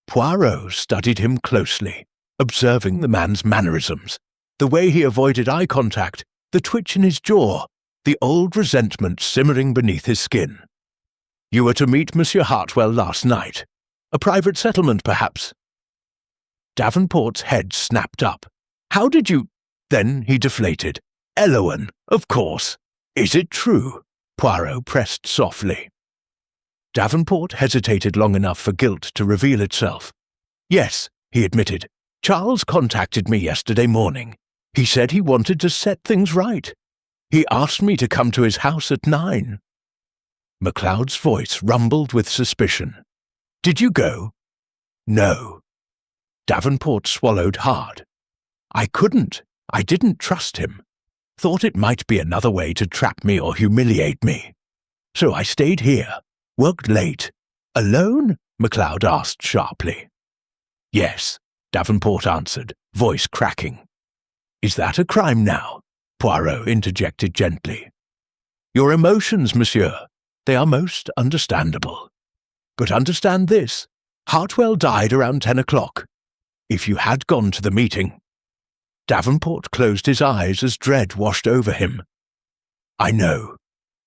Poirot studied him closely, observing the man's mannerisms, the way he avoided eye contact, the twitch in his jaw, the old resentment simmering beneath his skin. You were to meet Monsieur Hartwell last night. A private settlement, perhaps? Davenport's head snapped up. How did you— Then he deflated. Eloan, of course. Is it true? Poirot pressed softly. Davenport hesitated long enough for guilt to reveal itself. Yes, he admitted. Charles contacted me yesterday morning. He said he wanted to set things right. He asked me to come to his house at 9. MacLeod's voice rumbled with suspicion. Did you go? No. Davenport swallowed hard. I couldn't. I didn't trust him. Thought it might be another way to trap me or humiliate me. So I stayed here, worked late. Alone? MacLeod asked sharply. Yes, Davenport answered, voice cracking. Is that a crime now? Poirot interjected gently. Your emotions, monsieur, they are most understandable. But understand this, Hartwell died around 10 o'clock. If you had gone to the meeting— Davenport closed his eyes as dread washed over him. I know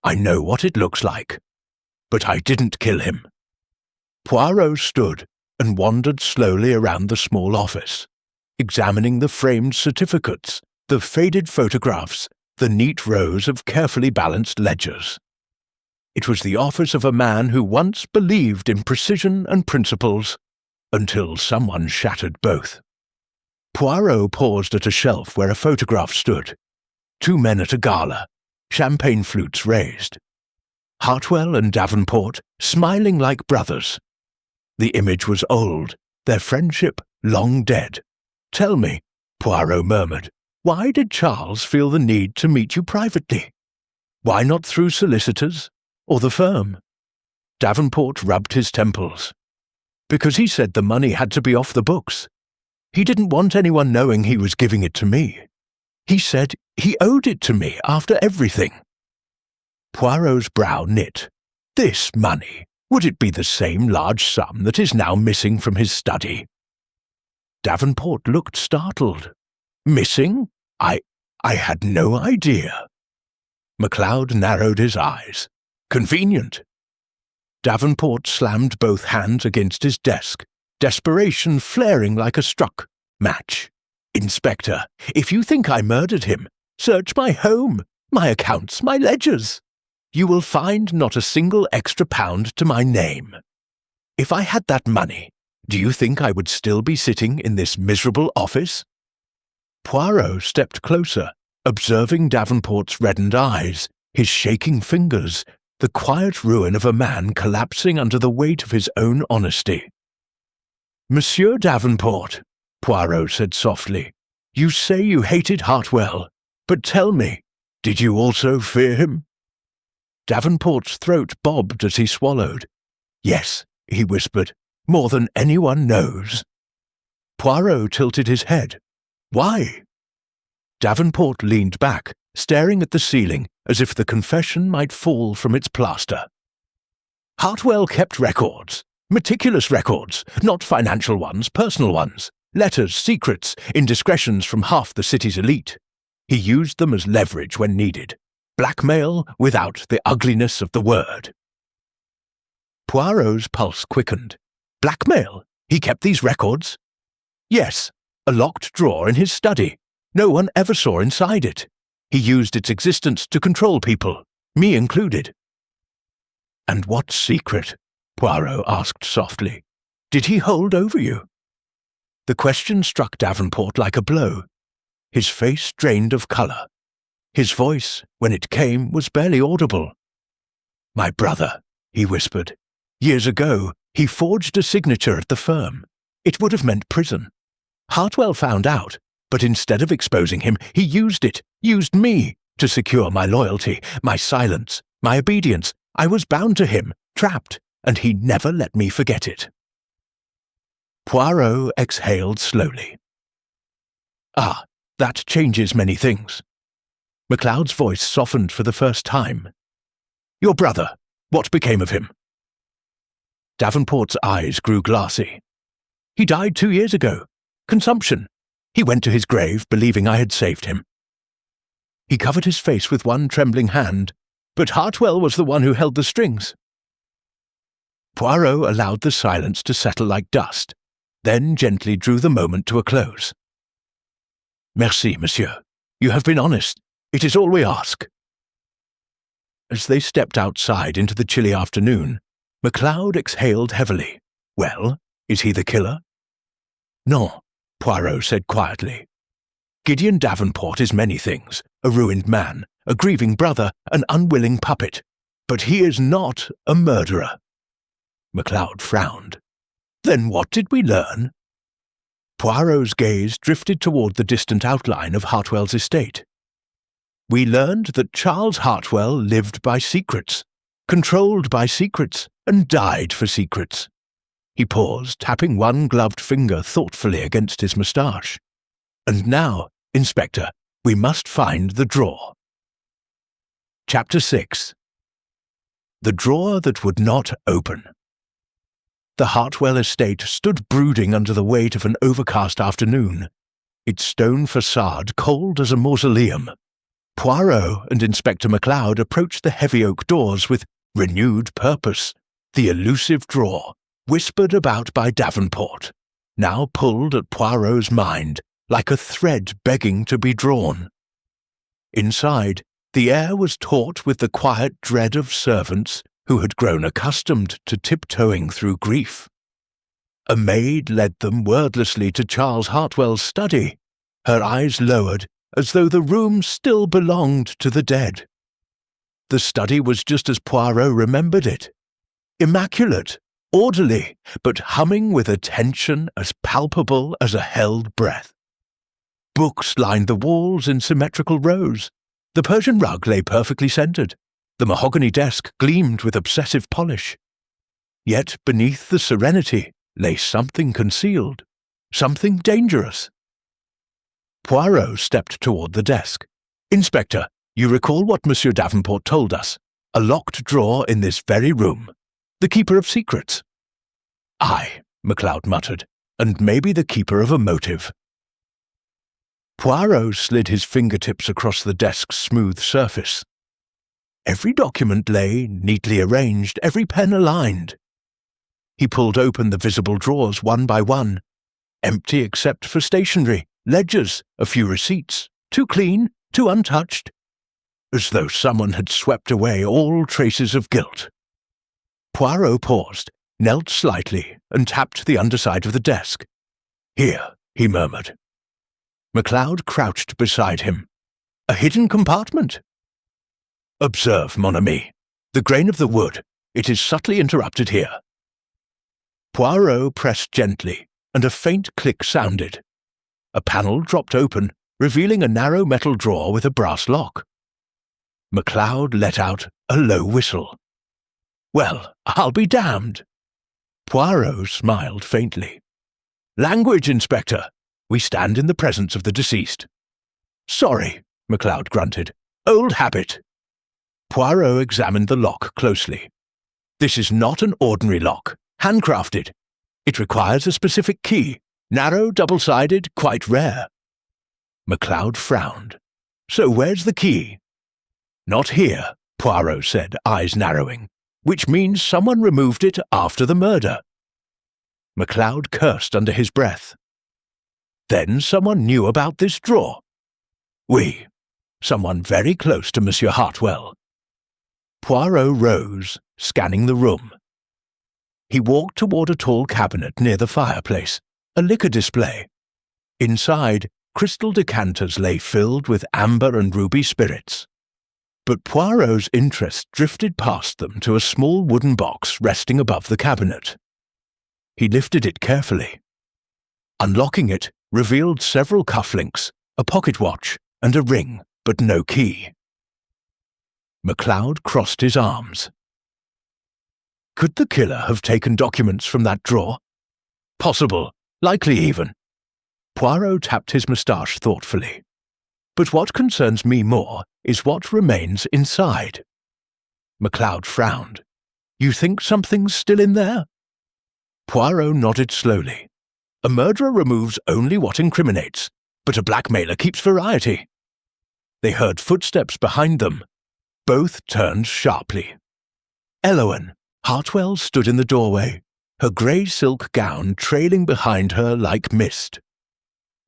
what it looks like. But I didn't kill him. Poirot stood and wandered slowly around the small office, examining the framed certificates, the faded photographs, the neat rows of carefully balanced ledgers. It was the office of a man who once believed in precision and principles, until someone shattered both. Poirot paused at a shelf where a photograph stood. 2 men at a gala, champagne flutes raised. Hartwell and Davenport smiling like brothers. The image was old, their friendship long dead. Tell me, Poirot murmured, why did Charles feel the need to meet you privately? Why not through solicitors or the firm? Davenport rubbed his temples. Because he said the money had to be off the books. He didn't want anyone knowing he was giving it to me. He said he owed it to me after everything. Poirot's brow knit. This money, would it be the same large sum that is now missing from his study? Davenport looked startled. Missing? I had no idea. MacLeod narrowed his eyes. Convenient. Davenport slammed both hands against his desk, desperation flaring like a struck match. Inspector, if you think I murdered him, search my home, my accounts, my ledgers. You will find not a single extra pound to my name. If I had that money, do you think I would still be sitting in this miserable office? Poirot stepped closer, observing Davenport's reddened eyes, his shaking fingers, the quiet ruin of a man collapsing under the weight of his own honesty. Monsieur Davenport, Poirot said softly, you say you hated Hartwell, but tell me, did you also fear him? Davenport's throat bobbed as he swallowed. Yes, he whispered, more than anyone knows. Poirot tilted his head. Why? Davenport leaned back, staring at the ceiling as if the confession might fall from its plaster. Hartwell kept records, meticulous records, not financial ones, personal ones, letters, secrets, indiscretions from half the city's elite. He used them as leverage when needed. Blackmail without the ugliness of the word. Poirot's pulse quickened. Blackmail? He kept these records? Yes, a locked drawer in his study. No one ever saw inside it. He used its existence to control people, me included. And what secret? Poirot asked softly. Did he hold over you? The question struck Davenport like a blow. His face drained of colour. His voice, when it came, was barely audible. My brother, he whispered. Years ago, he forged a signature at the firm. It would have meant prison. Hartwell found out. But instead of exposing him, he used me, to secure my loyalty, my silence, my obedience. I was bound to him, trapped, and he never let me forget it." Poirot exhaled slowly. "Ah, that changes many things." MacLeod's voice softened for the first time. "Your brother, what became of him?" Davenport's eyes grew glassy. "He died 2 years ago. Consumption. He went to his grave, believing I had saved him." He covered his face with one trembling hand, but Hartwell was the one who held the strings. Poirot allowed the silence to settle like dust, then gently drew the moment to a close. "Merci, monsieur. You have been honest. It is all we ask." As they stepped outside into the chilly afternoon, MacLeod exhaled heavily. "Well, is he the killer?" "Non," Poirot said quietly. "Gideon Davenport is many things, a ruined man, a grieving brother, an unwilling puppet. But he is not a murderer." MacLeod frowned. "Then what did we learn?" Poirot's gaze drifted toward the distant outline of Hartwell's estate. "We learned that Charles Hartwell lived by secrets, controlled by secrets, and died for secrets." He paused, tapping one gloved finger thoughtfully against his moustache. "And now, Inspector, we must find the drawer." Chapter 6. The Drawer That Would Not Open. The Hartwell estate stood brooding under the weight of an overcast afternoon, its stone facade cold as a mausoleum. Poirot and Inspector MacLeod approached the heavy oak doors with renewed purpose. The elusive drawer, whispered about by Davenport, now pulled at Poirot's mind like a thread begging to be drawn. Inside, the air was taut with the quiet dread of servants who had grown accustomed to tiptoeing through grief. A maid led them wordlessly to Charles Hartwell's study, her eyes lowered as though the room still belonged to the dead. The study was just as Poirot remembered it. Immaculate, orderly, but humming with a tension as palpable as a held breath. Books lined the walls in symmetrical rows. The Persian rug lay perfectly centered. The mahogany desk gleamed with obsessive polish. Yet beneath the serenity lay something concealed, something dangerous. Poirot stepped toward the desk. "Inspector, you recall what Monsieur Davenport told us. A locked drawer in this very room. The keeper of secrets." "Aye," MacLeod muttered, "and maybe the keeper of a motive." Poirot slid his fingertips across the desk's smooth surface. Every document lay, neatly arranged, every pen aligned. He pulled open the visible drawers one by one, empty except for stationery, ledgers, a few receipts, too clean, too untouched, as though someone had swept away all traces of guilt. Poirot paused, knelt slightly, and tapped the underside of the desk. "Here," he murmured. MacLeod crouched beside him. "A hidden compartment." "Observe, mon ami, the grain of the wood. It is subtly interrupted here." Poirot pressed gently, and a faint click sounded. A panel dropped open, revealing a narrow metal drawer with a brass lock. MacLeod let out a low whistle. "Well, I'll be damned." Poirot smiled faintly. "Language, Inspector. We stand in the presence of the deceased." "Sorry," MacLeod grunted. "Old habit." Poirot examined the lock closely. "This is not an ordinary lock, handcrafted. It requires a specific key, narrow, double-sided, quite rare." MacLeod frowned. "So where's the key?" "Not here," Poirot said, eyes narrowing, "which means someone removed it after the murder." MacLeod cursed under his breath. "Then someone knew about this drawer?" "Oui, someone very close to Monsieur Hartwell." Poirot rose, scanning the room. He walked toward a tall cabinet near the fireplace, a liquor display. Inside, crystal decanters lay filled with amber and ruby spirits. But Poirot's interest drifted past them to a small wooden box resting above the cabinet. He lifted it carefully. Unlocking it, revealed several cufflinks, a pocket watch, and a ring, but no key. MacLeod crossed his arms. Could the killer have taken documents from that drawer? Possible, likely even. Poirot tapped his moustache thoughtfully. But what concerns me more is what remains inside. MacLeod frowned. You think something's still in there? Poirot nodded slowly. A murderer removes only what incriminates, but a blackmailer keeps variety. They heard footsteps behind them. Both turned sharply. Eloan, Hartwell, stood in the doorway, her grey silk gown trailing behind her like mist.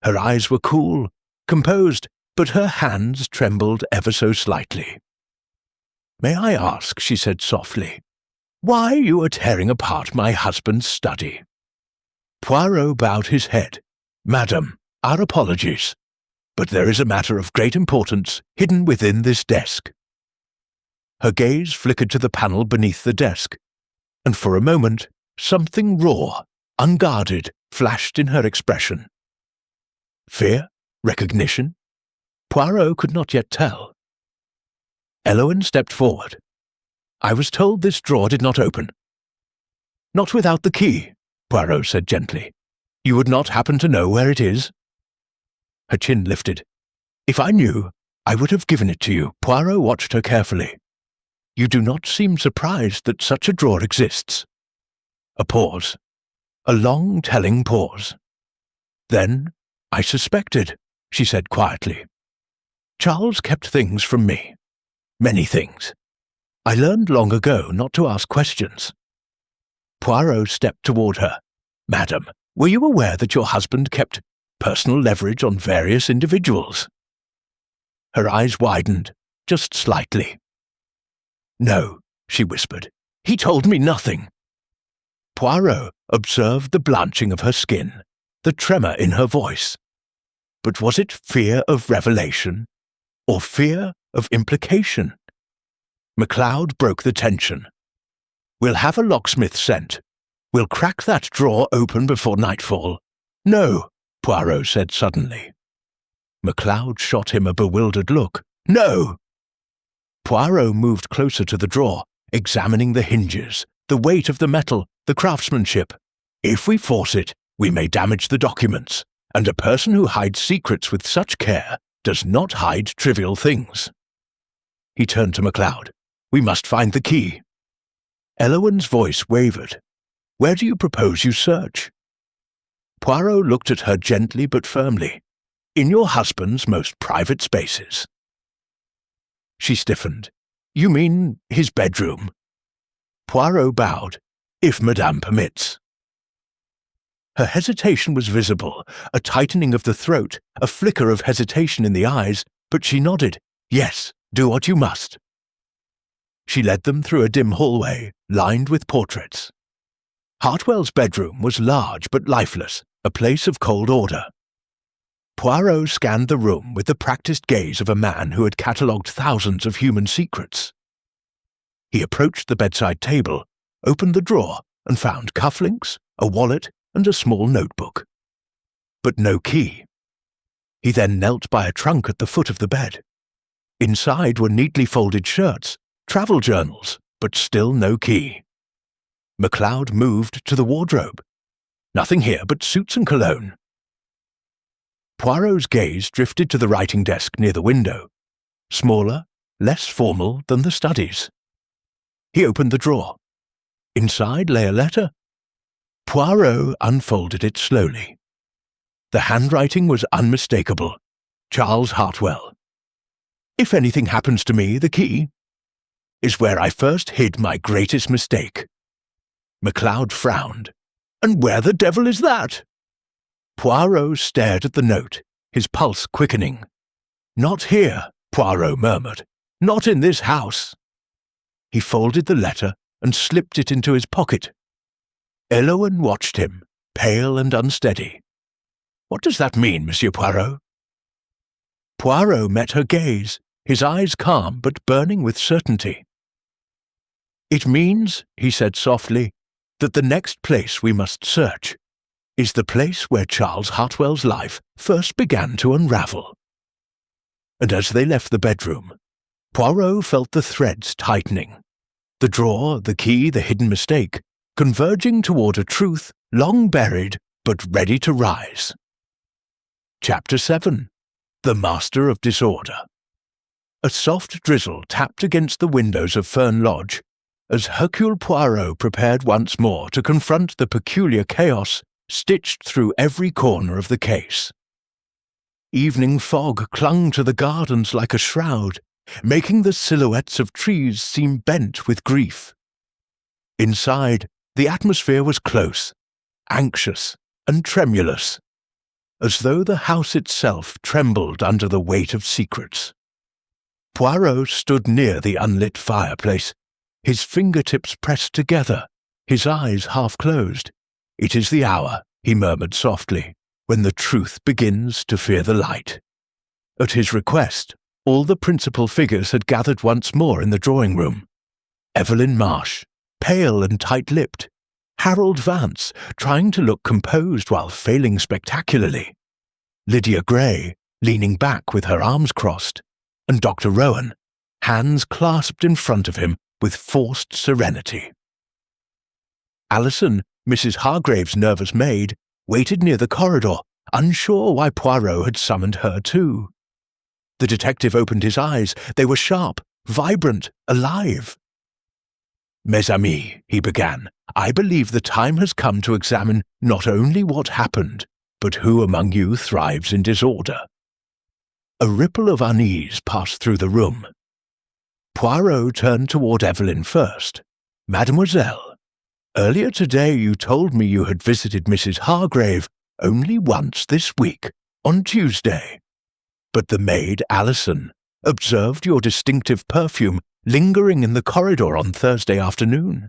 Her eyes were cool, composed, but her hands trembled ever so slightly. "May I ask," she said softly, "why you are tearing apart my husband's study?" Poirot bowed his head. "Madam, our apologies, but there is a matter of great importance hidden within this desk." Her gaze flickered to the panel beneath the desk, and for a moment something raw, unguarded, flashed in her expression. Fear? Recognition? Poirot could not yet tell. Eloan stepped forward. "I was told this drawer did not open." "Not without the key," Poirot said gently. "You would not happen to know where it is?" Her chin lifted. "If I knew, I would have given it to you." Poirot watched her carefully. "You do not seem surprised that such a drawer exists." A pause. A long, telling pause. "Then, I suspected," she said quietly. "Charles kept things from me. Many things. I learned long ago not to ask questions." Poirot stepped toward her. "Madam, were you aware that your husband kept personal leverage on various individuals?" Her eyes widened, just slightly. "No," she whispered. "He told me nothing." Poirot observed the blanching of her skin, the tremor in her voice. But was it fear of revelation, or fear of implication? MacLeod broke the tension. "We'll have a locksmith sent. We'll crack that drawer open before nightfall." "No," Poirot said suddenly. MacLeod shot him a bewildered look. "No!" Poirot moved closer to the drawer, examining the hinges, the weight of the metal, the craftsmanship. "If we force it, we may damage the documents, and a person who hides secrets with such care does not hide trivial things." He turned to MacLeod. "We must find the key." Eloan's voice wavered. "Where do you propose you search?" Poirot looked at her gently but firmly. "In your husband's most private spaces." She stiffened. "You mean his bedroom?" Poirot bowed. "If Madame permits." Her hesitation was visible, a tightening of the throat, a flicker of hesitation in the eyes, but she nodded. "Yes, do what you must." She led them through a dim hallway, lined with portraits. Hartwell's bedroom was large but lifeless, a place of cold order. Poirot scanned the room with the practiced gaze of a man who had catalogued thousands of human secrets. He approached the bedside table, opened the drawer, and found cufflinks, a wallet, and a small notebook. But no key. He then knelt by a trunk at the foot of the bed. Inside were neatly folded shirts, travel journals, but still no key. MacLeod moved to the wardrobe. Nothing here but suits and cologne. Poirot's gaze drifted to the writing desk near the window, smaller, less formal than the studies. He opened the drawer. Inside lay a letter. Poirot unfolded it slowly. The handwriting was unmistakable. Charles Hartwell. "If anything happens to me, the key is where I first hid my greatest mistake." MacLeod frowned. "And where the devil is that?" Poirot stared at the note, his pulse quickening. "Not here," Poirot murmured. "Not in this house." He folded the letter and slipped it into his pocket. Eloan watched him, pale and unsteady. "What does that mean, Monsieur Poirot?" Poirot met her gaze, his eyes calm but burning with certainty. "It means," he said softly, "that the next place we must search is the place where Charles Hartwell's life first began to unravel. And as they left the bedroom, Poirot felt the threads tightening, the drawer, the key, the hidden mistake, converging toward a truth long buried but ready to rise. Chapter 7. The Master of Disorder. A soft drizzle tapped against the windows of Fern Lodge as Hercule Poirot prepared once more to confront the peculiar chaos stitched through every corner of the case. Evening fog clung to the gardens like a shroud, making the silhouettes of trees seem bent with grief. Inside, the atmosphere was close, anxious, and tremulous, as though the house itself trembled under the weight of secrets. Poirot stood near the unlit fireplace, his fingertips pressed together, his eyes half closed. "It is the hour," he murmured softly, "when the truth begins to fear the light." At his request, all the principal figures had gathered once more in the drawing-room. Evelyn Marsh, pale and tight-lipped, Harold Vance, trying to look composed while failing spectacularly, Lydia Gray, leaning back with her arms crossed, and Dr. Rowan, hands clasped in front of him with forced serenity. Alison, Mrs. Hargrave's nervous maid, waited near the corridor, unsure why Poirot had summoned her too. The detective opened his eyes. They were sharp, vibrant, alive. "Mes amis," he began, "I believe the time has come to examine not only what happened, but who among you thrives in disorder." A ripple of unease passed through the room. Poirot turned toward Evelyn first. "Mademoiselle, earlier today you told me you had visited Mrs. Hargrave only once this week, on Tuesday. But the maid, Alison, observed your distinctive perfume lingering in the corridor on Thursday afternoon."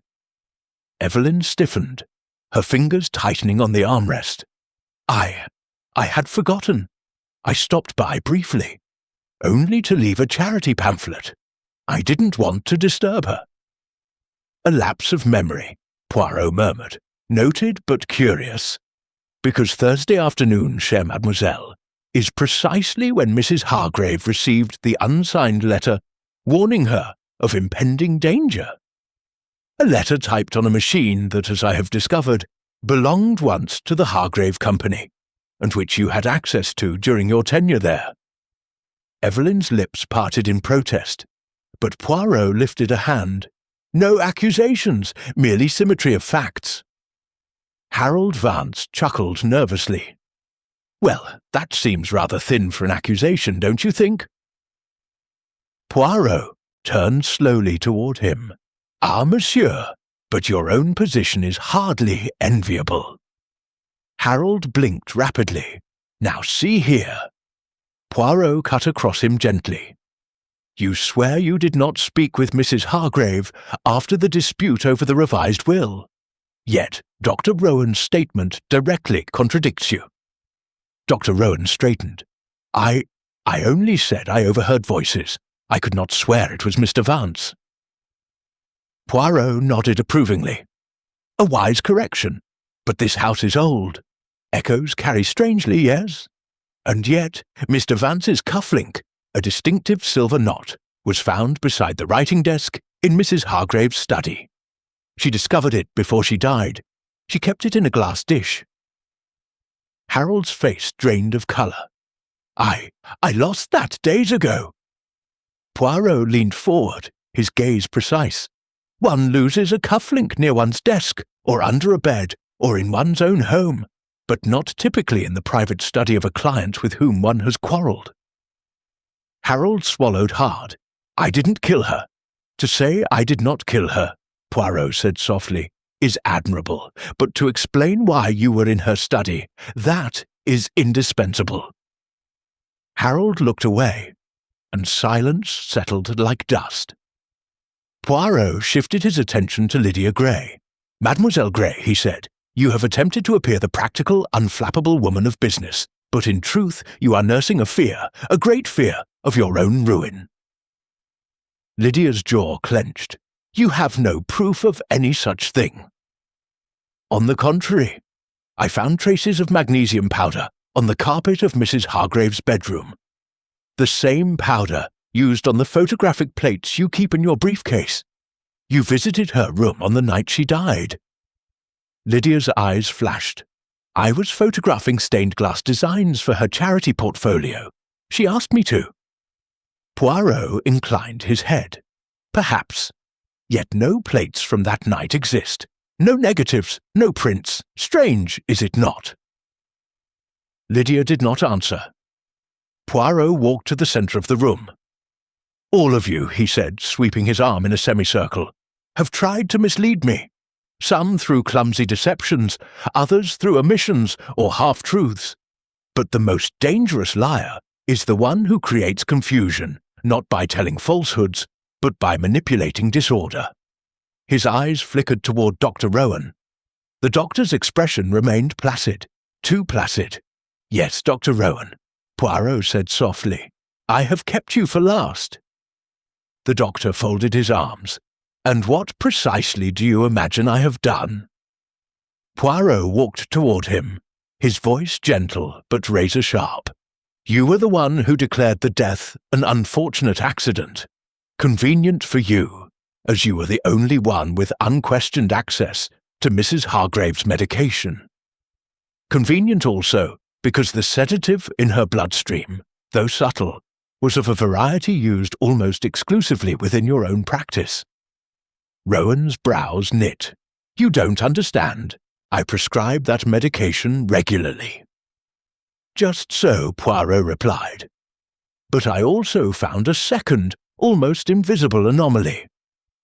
Evelyn stiffened, her fingers tightening on the armrest. I had forgotten. I stopped by briefly, only to leave a charity pamphlet. I didn't want to disturb her." "A lapse of memory," Poirot murmured, "noted but curious, because Thursday afternoon, chère mademoiselle, is precisely when Mrs. Hargrave received the unsigned letter warning her of impending danger. A letter typed on a machine that, as I have discovered, belonged once to the Hargrave Company, and which you had access to during your tenure there." Evelyn's lips parted in protest, but Poirot lifted a hand. "No accusations, merely symmetry of facts." Harold Vance chuckled nervously. "Well, that seems rather thin for an accusation, don't you think?" Poirot turned slowly toward him. "Ah, monsieur, but your own position is hardly enviable." Harold blinked rapidly. "Now see here." Poirot cut across him gently. "You swear you did not speak with Mrs. Hargrave after the dispute over the revised will. Yet Dr. Rowan's statement directly contradicts you." Dr. Rowan straightened. I only said I overheard voices. I could not swear it was Mr. Vance." Poirot nodded approvingly. "A wise correction. But this house is old. Echoes carry strangely, yes? And yet, Mr. Vance's cufflink, a distinctive silver knot, was found beside the writing desk in Mrs. Hargrave's study. She discovered it before she died. She kept it in a glass dish." Harold's face drained of colour. I lost that days ago." Poirot leaned forward, his gaze precise. "One loses a cufflink near one's desk, or under a bed, or in one's own home, but not typically in the private study of a client with whom one has quarrelled." Harold swallowed hard. "I didn't kill her. To say I did not kill her," Poirot said softly, "is admirable, but to explain why you were in her study, that is indispensable." Harold looked away, and silence settled like dust. Poirot shifted his attention to Lydia Gray. "Mademoiselle Gray," he said, "you have attempted to appear the practical, unflappable woman of business, but in truth you are nursing a fear, a great fear, of your own ruin." Lydia's jaw clenched. "You have no proof of any such thing." "On the contrary, I found traces of magnesium powder on the carpet of Mrs. Hargrave's bedroom. The same powder used on the photographic plates you keep in your briefcase. You visited her room on the night she died." Lydia's eyes flashed. "I was photographing stained glass designs for her charity portfolio. She asked me to." Poirot inclined his head. "Perhaps. Yet no plates from that night exist. No negatives, no prints. Strange, is it not?" Lydia did not answer. Poirot walked to the centre of the room. "All of you," he said, sweeping his arm in a semicircle, "have tried to mislead me. Some through clumsy deceptions, others through omissions or half-truths. But the most dangerous liar is the one who creates confusion, not by telling falsehoods, but by manipulating disorder." His eyes flickered toward Dr. Rowan. The doctor's expression remained placid, too placid. "Yes, Dr. Rowan," Poirot said softly, "I have kept you for last." The doctor folded his arms. "And what precisely do you imagine I have done?" Poirot walked toward him, his voice gentle but razor-sharp. "You were the one who declared the death an unfortunate accident. Convenient for you, as you were the only one with unquestioned access to Mrs. Hargrave's medication. Convenient also because the sedative in her bloodstream, though subtle, was of a variety used almost exclusively within your own practice." Rowan's brows knit. "You don't understand. I prescribe that medication regularly." "Just so," Poirot replied. "But I also found a second, almost invisible anomaly.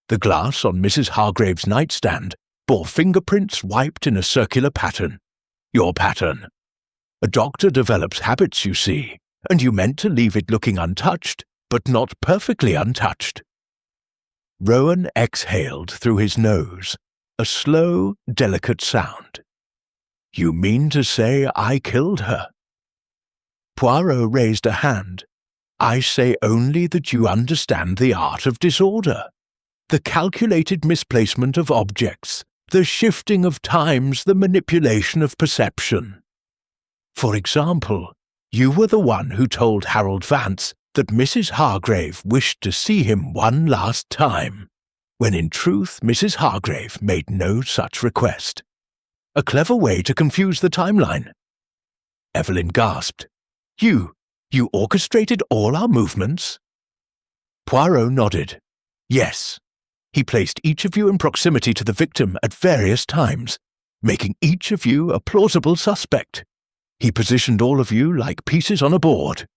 The glass on Mrs. Hargrave's nightstand bore fingerprints wiped in a circular pattern. Your pattern. A doctor develops habits, you see, and you meant to leave it looking untouched, but not perfectly untouched." Rowan exhaled through his nose, a slow, delicate sound. "You mean to say I killed her?" Poirot raised a hand. "I say only that you understand the art of disorder, the calculated misplacement of objects, the shifting of times, the manipulation of perception. For example, you were the one who told Harold Vance that Mrs. Hargrave wished to see him one last time, when in truth Mrs. Hargrave made no such request. A clever way to confuse the timeline." Evelyn gasped. You orchestrated all our movements?" Poirot nodded. "Yes. He placed each of you in proximity to the victim at various times, making each of you a plausible suspect. He positioned all of you like pieces on a board."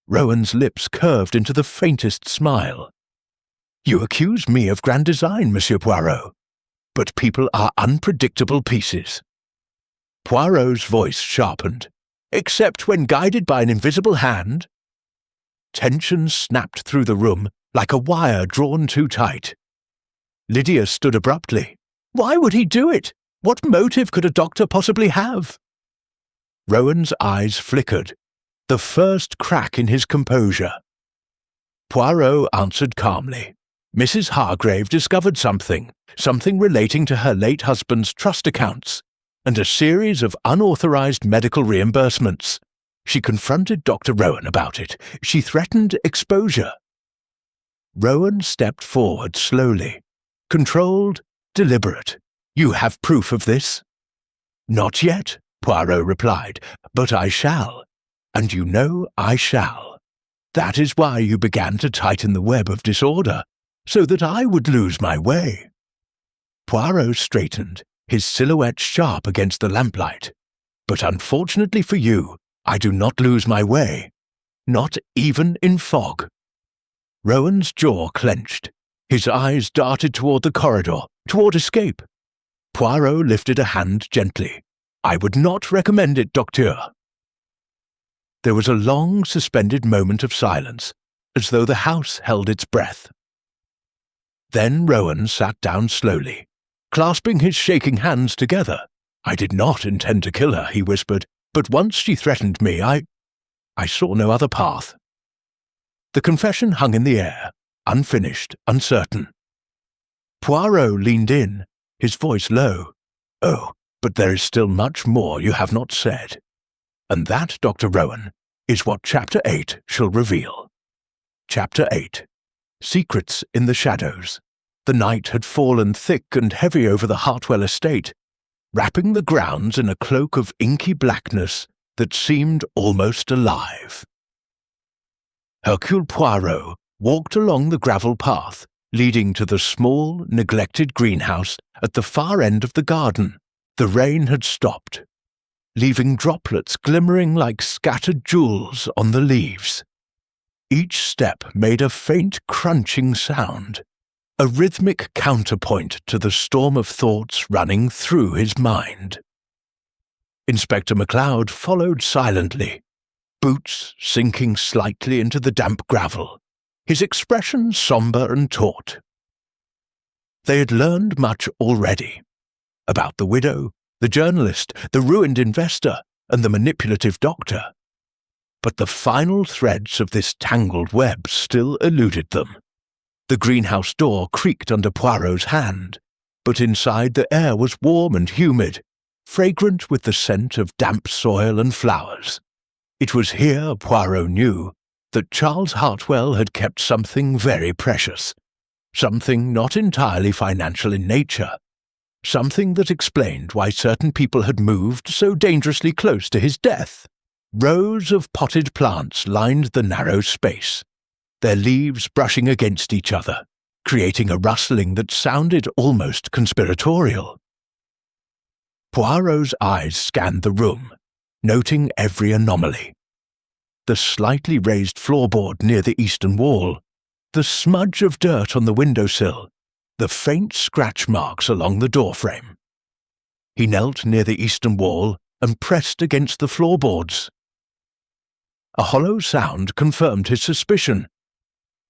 Rowan's lips curved into the faintest smile. "You accuse me of grand design, Monsieur Poirot, but people are unpredictable pieces." Poirot's voice sharpened. "Except when guided by an invisible hand?" Tension snapped through the room like a wire drawn too tight. Lydia stood abruptly. "Why would he do it? What motive could a doctor possibly have?" Rowan's eyes flickered, the first crack in his composure. Poirot answered calmly. "Mrs. Hargrave discovered something relating to her late husband's trust accounts, and a series of unauthorized medical reimbursements. She confronted Dr. Rowan about it. She threatened exposure." Rowan stepped forward slowly, controlled, deliberate. "You have proof of this?" "Not yet," Poirot replied, "but I shall, and you know I shall. That is why you began to tighten the web of disorder, so that I would lose my way." Poirot straightened, his silhouette sharp against the lamplight. "But unfortunately for you, I do not lose my way, not even in fog." Rowan's jaw clenched. His eyes darted toward the corridor, toward escape. Poirot lifted a hand gently. "I would not recommend it, Docteur." There was a long, suspended moment of silence, as though the house held its breath. Then Rowan sat down slowly, clasping his shaking hands together. "I did not intend to kill her," he whispered, "but once she threatened me, I saw no other path." The confession hung in the air, unfinished, uncertain. Poirot leaned in, his voice low. "Oh, But there is still much more you have not said. And that, Dr. Rowan, is what Chapter 8 shall reveal. Chapter 8. Secrets in the Shadows. The night had fallen thick and heavy over the Hartwell estate, wrapping the grounds in a cloak of inky blackness that seemed almost alive. Hercule Poirot walked along the gravel path leading to the small, neglected greenhouse at the far end of the garden. The rain had stopped, leaving droplets glimmering like scattered jewels on the leaves. Each step made a faint crunching sound, a rhythmic counterpoint to the storm of thoughts running through his mind. Inspector MacLeod followed silently, boots sinking slightly into the damp gravel, his expression sombre and taut. They had learned much already, about the widow, the journalist, the ruined investor, and the manipulative doctor. But the final threads of this tangled web still eluded them. The greenhouse door creaked under Poirot's hand, but inside the air was warm and humid, fragrant with the scent of damp soil and flowers. It was here, Poirot knew, that Charles Hartwell had kept something very precious, something not entirely financial in nature, something that explained why certain people had moved so dangerously close to his death. Rows of potted plants lined the narrow space, their leaves brushing against each other, creating a rustling that sounded almost conspiratorial. Poirot's eyes scanned the room, noting every anomaly. The slightly raised floorboard near the eastern wall, the smudge of dirt on the windowsill, the faint scratch marks along the doorframe. He knelt near the eastern wall and pressed against the floorboards. A hollow sound confirmed his suspicion.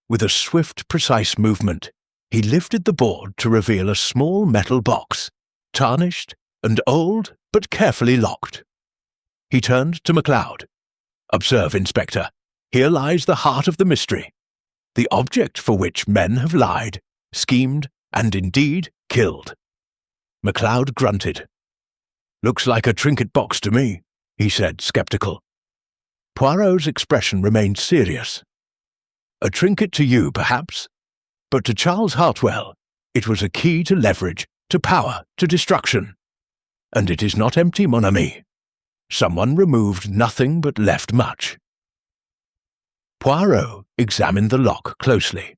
With a swift, precise movement, he lifted the board to reveal a small metal box, tarnished and old but carefully locked. He turned to MacLeod. "Observe, Inspector, here lies the heart of the mystery, the object for which men have lied, schemed, and indeed killed." MacLeod grunted. "Looks like a trinket box to me," he said, sceptical. Poirot's expression remained serious. "A trinket to you, perhaps, but to Charles Hartwell it was a key to leverage, to power, to destruction. And it is not empty, mon ami. Someone removed nothing but left much." Poirot examined the lock closely.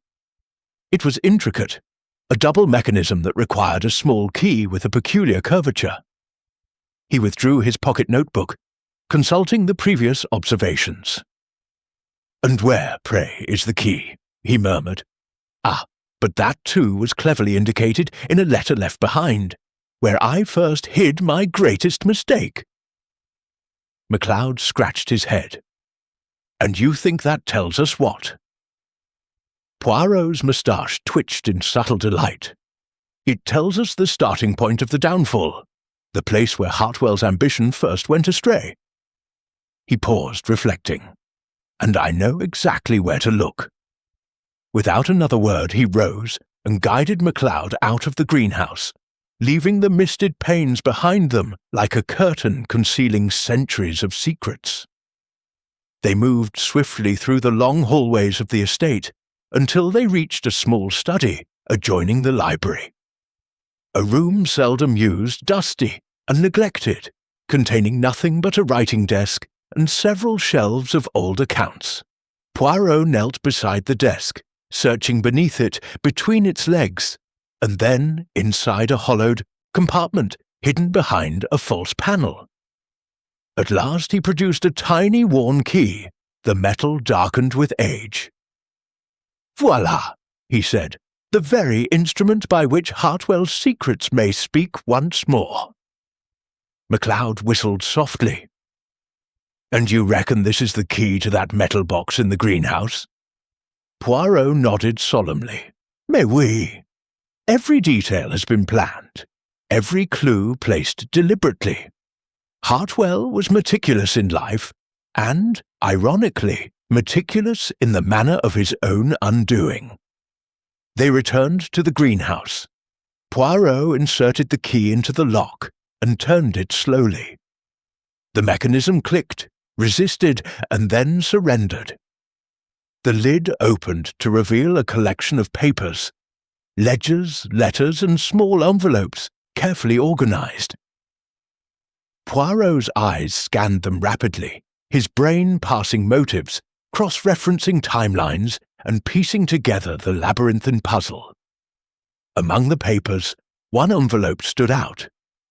It was intricate, a double mechanism that required a small key with a peculiar curvature. He withdrew his pocket notebook, consulting the previous observations. "And where, pray, is the key?" he murmured. "Ah, but that too was cleverly indicated in a letter left behind, where I first hid my greatest mistake." MacLeod scratched his head. "And you think that tells us what?" Poirot's moustache twitched in subtle delight. "It tells us the starting point of the downfall, the place where Hartwell's ambition first went astray." He paused, reflecting. "And I know exactly where to look." Without another word he rose and guided MacLeod out of the greenhouse, leaving the misted panes behind them like a curtain concealing centuries of secrets. They moved swiftly through the long hallways of the estate until they reached a small study adjoining the library. A room seldom used, dusty and neglected, containing nothing but a writing desk and several shelves of old accounts. Poirot knelt beside the desk, searching beneath it, between its legs, and then inside a hollowed compartment hidden behind a false panel. At last he produced a tiny worn key, the metal darkened with age. "Voila," he said, "the very instrument by which Hartwell's secrets may speak once more." MacLeod whistled softly. "And you reckon this is the key to that metal box in the greenhouse?" Poirot nodded solemnly. "Mais oui. Every detail has been planned, every clue placed deliberately. Hartwell was meticulous in life, and, ironically, meticulous in the manner of his own undoing." They returned to the greenhouse. Poirot inserted the key into the lock and turned it slowly. The mechanism clicked, resisted, and then surrendered. The lid opened to reveal a collection of papers, ledgers, letters, and small envelopes, carefully organized. Poirot's eyes scanned them rapidly, his brain parsing motives, cross-referencing timelines, and piecing together the labyrinthine puzzle. Among the papers, one envelope stood out,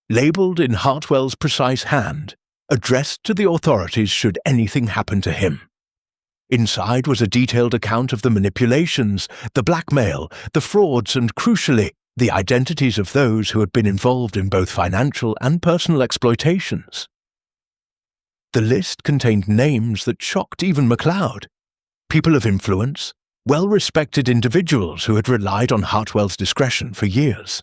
labelled in Hartwell's precise hand, addressed to the authorities should anything happen to him. Inside was a detailed account of the manipulations, the blackmail, the frauds, and crucially, the identities of those who had been involved in both financial and personal exploitations. The list contained names that shocked even MacLeod, people of influence, well-respected individuals who had relied on Hartwell's discretion for years.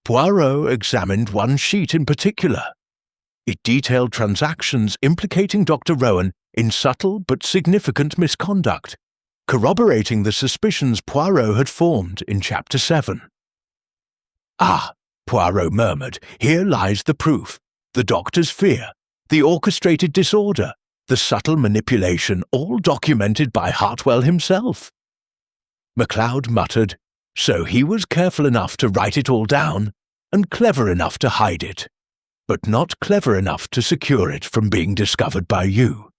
Poirot examined one sheet in particular. It detailed transactions implicating Dr. Rowan in subtle but significant misconduct, corroborating the suspicions Poirot had formed in Chapter 7. "Ah," Poirot murmured, "here lies the proof, the doctor's fear, the orchestrated disorder, the subtle manipulation, all documented by Hartwell himself." MacLeod muttered, "So he was careful enough to write it all down, and clever enough to hide it, but not clever enough to secure it from being discovered by you."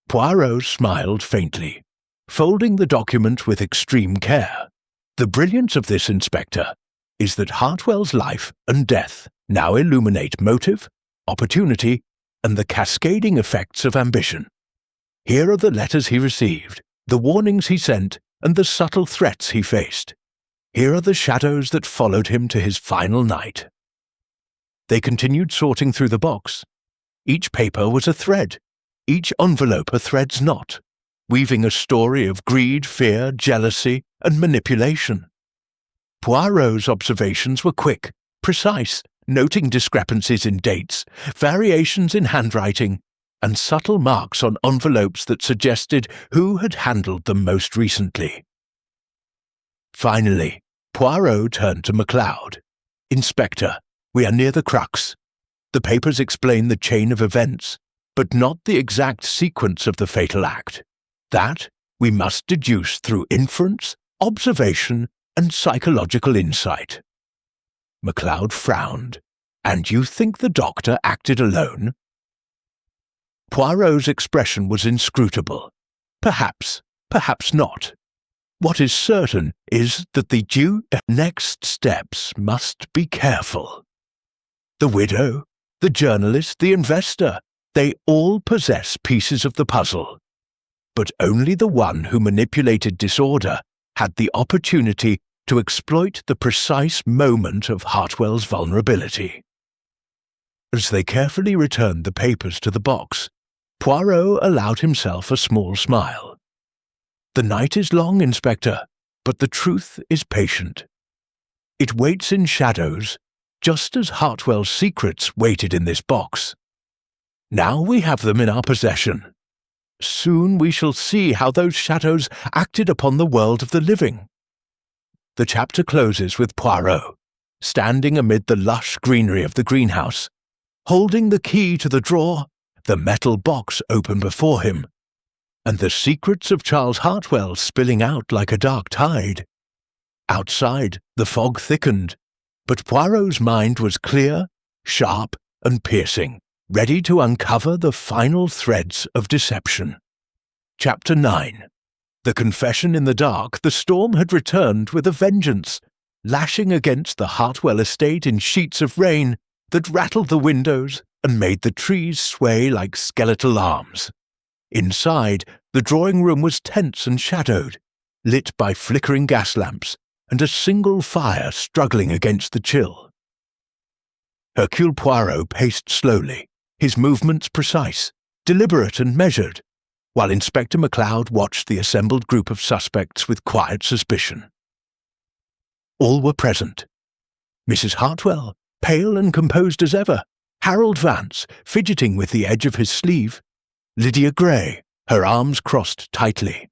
Poirot smiled faintly, folding the document with extreme care. "The brilliance of this, Inspector, is that Hartwell's life and death now illuminate motive, opportunity, and the cascading effects of ambition. Here are the letters he received, the warnings he sent, and the subtle threats he faced. Here are the shadows that followed him to his final night." They continued sorting through the box. Each paper was a thread, each envelope a thread's knot, weaving a story of greed, fear, jealousy, and manipulation. Poirot's observations were quick, precise, noting discrepancies in dates, variations in handwriting, and subtle marks on envelopes that suggested who had handled them most recently. Finally, Poirot turned to MacLeod. "Inspector, we are near the crux. The papers explain the chain of events, but not the exact sequence of the fatal act. That we must deduce through inference, observation, and psychological insight." MacLeod frowned. "And you think the doctor acted alone?" Poirot's expression was inscrutable. "Perhaps, perhaps not. What is certain is that the due next steps must be careful. The widow, the journalist, the investor, they all possess pieces of the puzzle. But only the one who manipulated disorder had the opportunity to exploit the precise moment of Hartwell's vulnerability." As they carefully returned the papers to the box, Poirot allowed himself a small smile. "The night is long, Inspector, but the truth is patient. It waits in shadows, just as Hartwell's secrets waited in this box. Now we have them in our possession. Soon we shall see how those shadows acted upon the world of the living." The chapter closes with Poirot, standing amid the lush greenery of the greenhouse, holding the key to the drawer, the metal box open before him, and the secrets of Charles Hartwell spilling out like a dark tide. Outside, the fog thickened, but Poirot's mind was clear, sharp, and piercing, ready to uncover the final threads of deception. Chapter 9. The confession in the dark. The storm had returned with a vengeance, lashing against the Hartwell estate in sheets of rain that rattled the windows and made the trees sway like skeletal arms. Inside, the drawing-room was tense and shadowed, lit by flickering gas lamps and a single fire struggling against the chill. Hercule Poirot paced slowly, his movements precise, deliberate and measured, while Inspector MacLeod watched the assembled group of suspects with quiet suspicion. All were present. Mrs. Hartwell, pale and composed as ever, Harold Vance, fidgeting with the edge of his sleeve, Lydia Gray, her arms crossed tightly,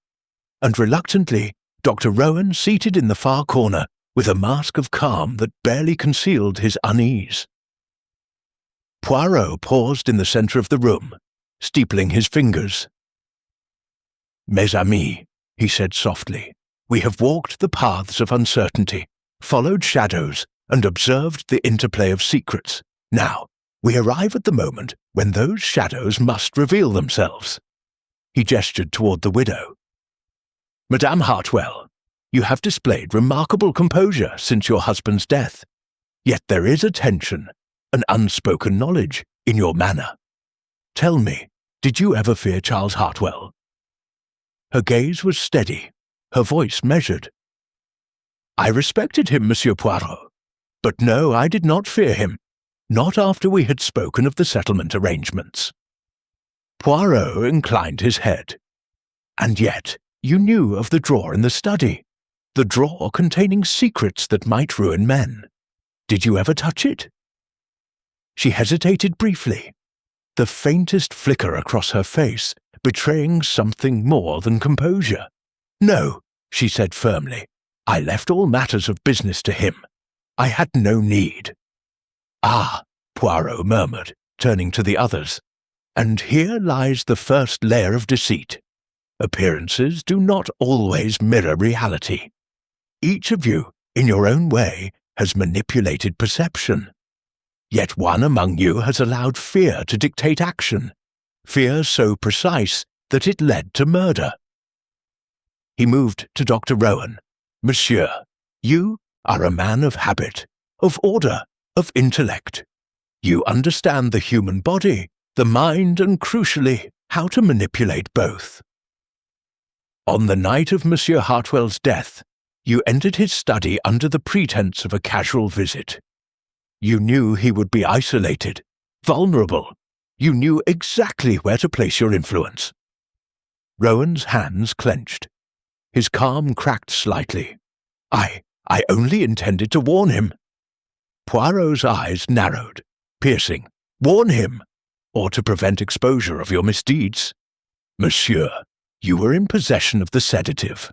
and reluctantly, Dr. Rowan seated in the far corner, with a mask of calm that barely concealed his unease. Poirot paused in the centre of the room, steepling his fingers. "Mes amis," he said softly, "we have walked the paths of uncertainty, followed shadows, and observed the interplay of secrets. Now, we arrive at the moment when those shadows must reveal themselves." He gestured toward the widow. "Madame Hartwell, you have displayed remarkable composure since your husband's death, yet there is a tension, an unspoken knowledge, in your manner. Tell me, did you ever fear Charles Hartwell?" Her gaze was steady, her voice measured. "I respected him, Monsieur Poirot. But no, I did not fear him, not after we had spoken of the settlement arrangements." Poirot inclined his head. "And yet, you knew of the drawer in the study, the drawer containing secrets that might ruin men. Did you ever touch it?" She hesitated briefly, the faintest flicker across her face betraying something more than composure. "No," she said firmly. "I left all matters of business to him. I had no need." "Ah," Poirot murmured, turning to the others, "and here lies the first layer of deceit. Appearances do not always mirror reality. Each of you, in your own way, has manipulated perception. Yet one among you has allowed fear to dictate action, fear so precise that it led to murder." He moved to Dr. Rowan. "Monsieur, you are a man of habit, of order, of intellect. You understand the human body, the mind, and crucially, how to manipulate both. On the night of Monsieur Hartwell's death, you entered his study under the pretense of a casual visit. You knew he would be isolated, vulnerable. You knew exactly where to place your influence." Rowan's hands clenched. His calm cracked slightly. I only intended to warn him." Poirot's eyes narrowed, piercing. "Warn him? Or to prevent exposure of your misdeeds? Monsieur, you were in possession of the sedative,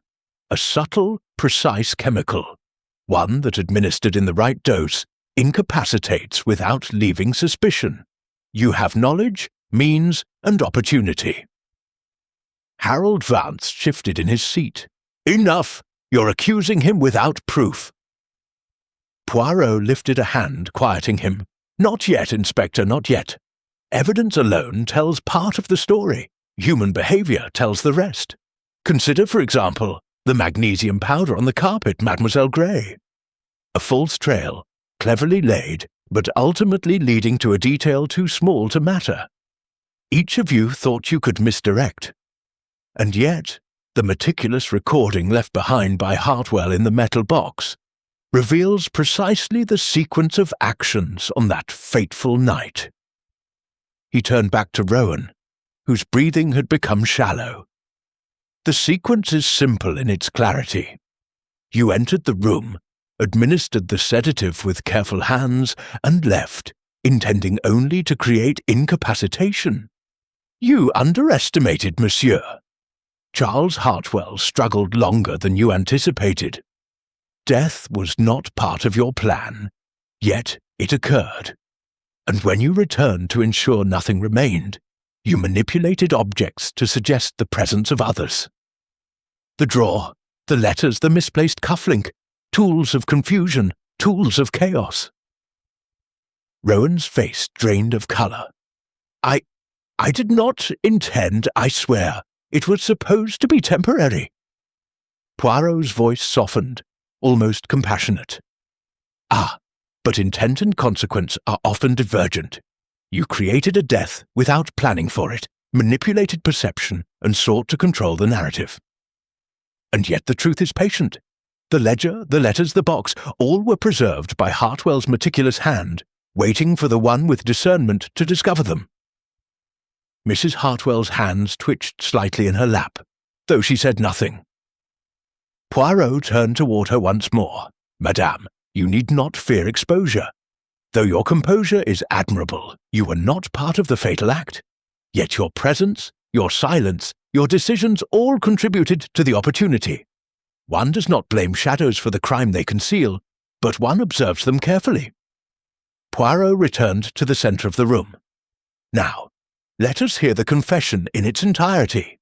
a subtle, precise chemical, one that administered in the right dose incapacitates without leaving suspicion. You have knowledge, means, and opportunity." Harold Vance shifted in his seat. "Enough! You're accusing him without proof." Poirot lifted a hand, quieting him. "Not yet, Inspector, not yet. Evidence alone tells part of the story. Human behavior tells the rest. Consider, for example, the magnesium powder on the carpet, Mademoiselle Gray. A false trail, cleverly laid, but ultimately leading to a detail too small to matter. Each of you thought you could misdirect. And yet, the meticulous recording left behind by Hartwell in the metal box reveals precisely the sequence of actions on that fateful night." He turned back to Rowan, whose breathing had become shallow. "The sequence is simple in its clarity. You entered the room, administered the sedative with careful hands, and left, intending only to create incapacitation. You underestimated Monsieur. Charles Hartwell struggled longer than you anticipated. Death was not part of your plan, yet it occurred. And when you returned to ensure nothing remained, you manipulated objects to suggest the presence of others. The drawer, the letters, the misplaced cufflink, tools of confusion, tools of chaos." Rowan's face drained of colour. I did not intend, I swear. It was supposed to be temporary." Poirot's voice softened, almost compassionate. "Ah, but intent and consequence are often divergent. You created a death without planning for it, manipulated perception, and sought to control the narrative. And yet the truth is patient. The ledger, the letters, the box, all were preserved by Hartwell's meticulous hand, waiting for the one with discernment to discover them." Mrs. Hartwell's hands twitched slightly in her lap, though she said nothing. Poirot turned toward her once more. "Madame, you need not fear exposure. Though your composure is admirable, you were not part of the fatal act. Yet your presence, your silence, your decisions all contributed to the opportunity. One does not blame shadows for the crime they conceal, but one observes them carefully. Poirot returned to the centre of the room. Now, let us hear the confession in its entirety.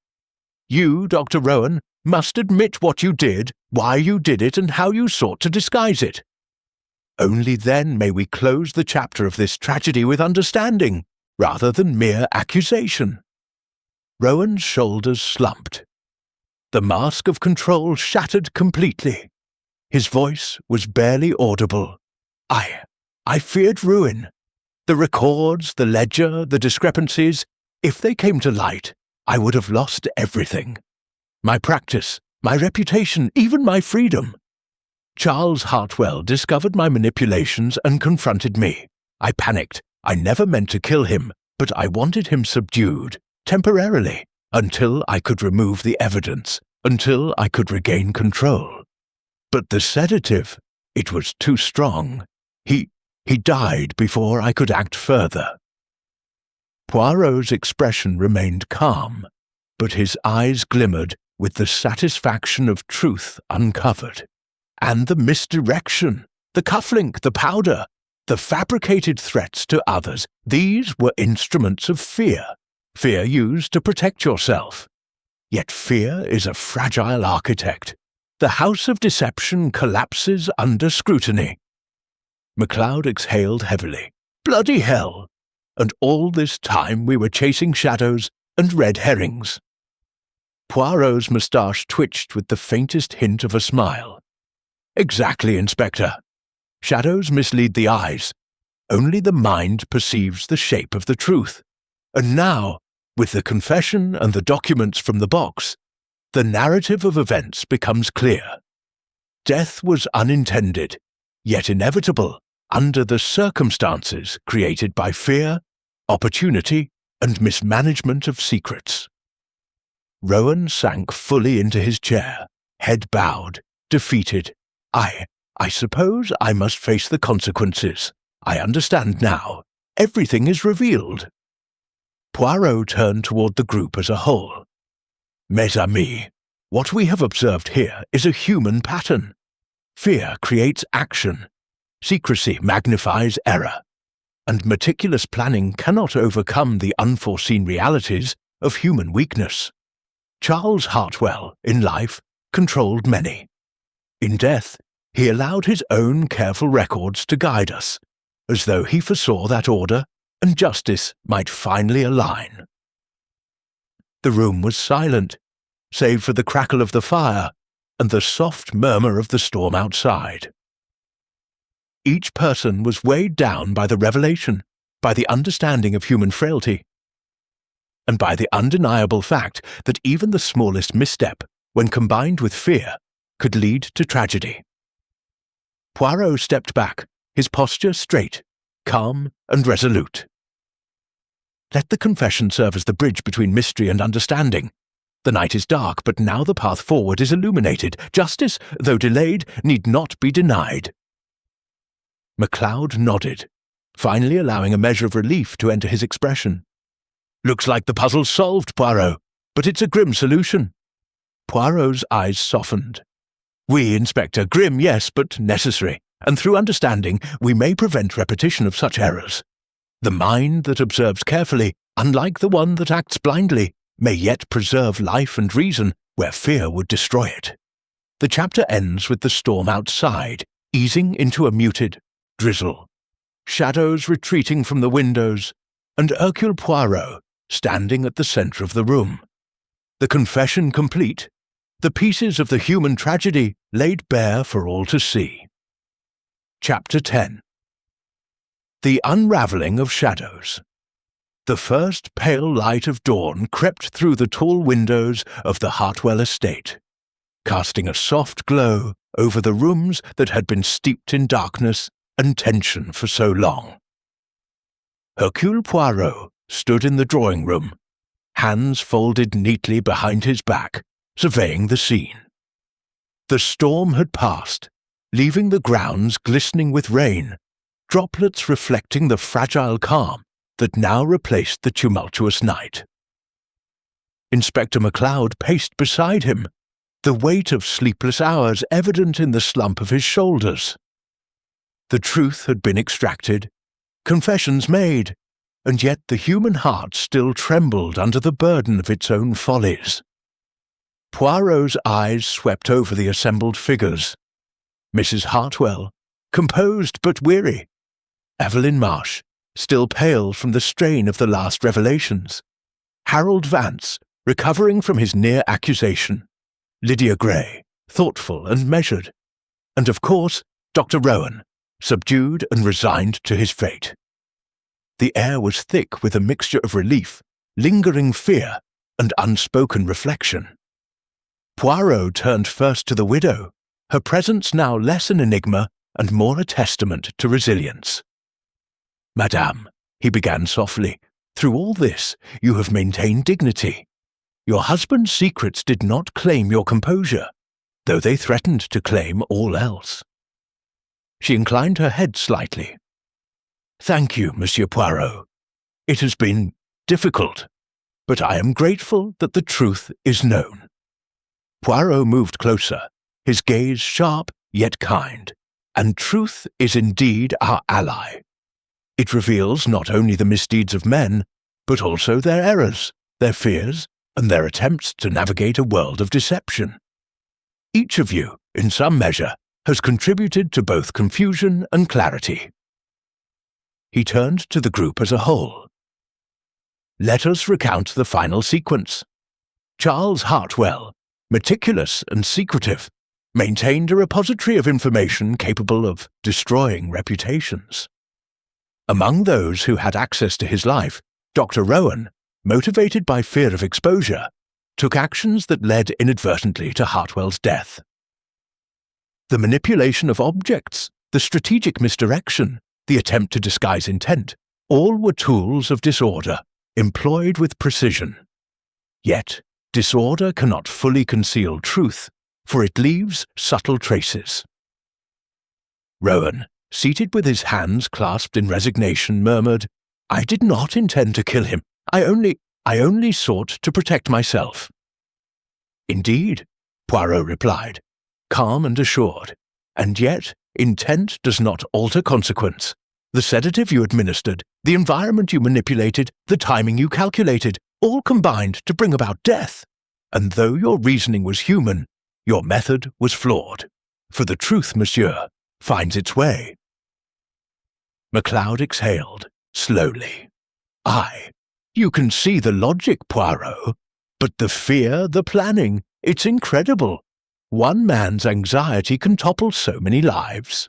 You, Dr. Rowan, must admit what you did, why you did it, and how you sought to disguise it. Only then may we close the chapter of this tragedy with understanding, rather than mere accusation. Rowan's shoulders slumped. The mask of control shattered completely. His voice was barely audible. I feared ruin. The records, the ledger, the discrepancies, if they came to light, I would have lost everything. My practice, my reputation, even my freedom. Charles Hartwell discovered my manipulations and confronted me. I panicked. I never meant to kill him, but I wanted him subdued, temporarily, until I could remove the evidence, until I could regain control. But the sedative, it was too strong. He died before I could act further. Poirot's expression remained calm, but his eyes glimmered with the satisfaction of truth uncovered. And the misdirection, the cufflink, the powder, the fabricated threats to others, these were instruments of fear, fear used to protect yourself. Yet fear is a fragile architect. The house of deception collapses under scrutiny. MacLeod exhaled heavily. Bloody hell! And all this time we were chasing shadows and red herrings. Poirot's moustache twitched with the faintest hint of a smile. Exactly, Inspector. Shadows mislead the eyes. Only the mind perceives the shape of the truth. And now, with the confession and the documents from the box, the narrative of events becomes clear. Death was unintended, yet inevitable, under the circumstances created by fear, opportunity, and mismanagement of secrets. Rowan sank fully into his chair, head bowed, defeated. I suppose I must face the consequences. I understand now. Everything is revealed. Poirot turned toward the group as a whole. Mes amis, what we have observed here is a human pattern. Fear creates action. Secrecy magnifies error. And meticulous planning cannot overcome the unforeseen realities of human weakness. Charles Hartwell, in life, controlled many. In death, he allowed his own careful records to guide us, as though he foresaw that order and justice might finally align. The room was silent, save for the crackle of the fire and the soft murmur of the storm outside. Each person was weighed down by the revelation, by the understanding of human frailty, and by the undeniable fact that even the smallest misstep, when combined with fear, could lead to tragedy. Poirot stepped back, his posture straight, calm and resolute. Let the confession serve as the bridge between mystery and understanding. The night is dark, but now the path forward is illuminated. Justice, though delayed, need not be denied. MacLeod nodded, finally allowing a measure of relief to enter his expression. Looks like the puzzle's solved, Poirot, but it's a grim solution. Poirot's eyes softened. We, Inspector, grim, yes, but necessary, and through understanding we may prevent repetition of such errors. The mind that observes carefully, unlike the one that acts blindly, may yet preserve life and reason where fear would destroy it. The chapter ends with the storm outside, easing into a muted drizzle, shadows retreating from the windows, and Hercule Poirot standing at the centre of the room. The confession complete, the pieces of the human tragedy laid bare for all to see. Chapter 10. The Unravelling of Shadows. The first pale light of dawn crept through the tall windows of the Hartwell estate, casting a soft glow over the rooms that had been steeped in darkness and tension for so long. Hercule Poirot stood in the drawing-room, hands folded neatly behind his back, surveying the scene. The storm had passed, leaving the grounds glistening with rain, droplets reflecting the fragile calm that now replaced the tumultuous night. Inspector MacLeod paced beside him, the weight of sleepless hours evident in the slump of his shoulders. The truth had been extracted, confessions made, and yet the human heart still trembled under the burden of its own follies. Poirot's eyes swept over the assembled figures. Mrs. Hartwell, composed but weary. Evelyn Marsh, still pale from the strain of the last revelations. Harold Vance, recovering from his near accusation. Lydia Gray, thoughtful and measured. And of course, Dr. Rowan, subdued and resigned to his fate. The air was thick with a mixture of relief, lingering fear, and unspoken reflection. Poirot turned first to the widow, her presence now less an enigma and more a testament to resilience. "Madame," he began softly, "through all this you have maintained dignity. Your husband's secrets did not claim your composure, though they threatened to claim all else." She inclined her head slightly. "Thank you, Monsieur Poirot. It has been difficult, but I am grateful that the truth is known." Poirot moved closer, his gaze sharp yet kind, and truth is indeed our ally. It reveals not only the misdeeds of men, but also their errors, their fears, and their attempts to navigate a world of deception. Each of you, in some measure, has contributed to both confusion and clarity. He turned to the group as a whole. "Let us recount the final sequence. Charles Hartwell, meticulous and secretive, maintained a repository of information capable of destroying reputations. Among those who had access to his life, Dr. Rowan, motivated by fear of exposure, took actions that led inadvertently to Hartwell's death. The manipulation of objects, the strategic misdirection, the attempt to disguise intent, all were tools of disorder, employed with precision. Yet, disorder cannot fully conceal truth, for it leaves subtle traces." Rowan, seated with his hands clasped in resignation, murmured, "I did not intend to kill him. I only sought to protect myself." "Indeed," Poirot replied, calm and assured, "and yet intent does not alter consequence. The sedative you administered, the environment you manipulated, the timing you calculated, all combined to bring about death. And though your reasoning was human, your method was flawed. For the truth, monsieur, finds its way." MacLeod exhaled, slowly. "Aye, you can see the logic, Poirot, but the fear, the planning, it's incredible. One man's anxiety can topple so many lives."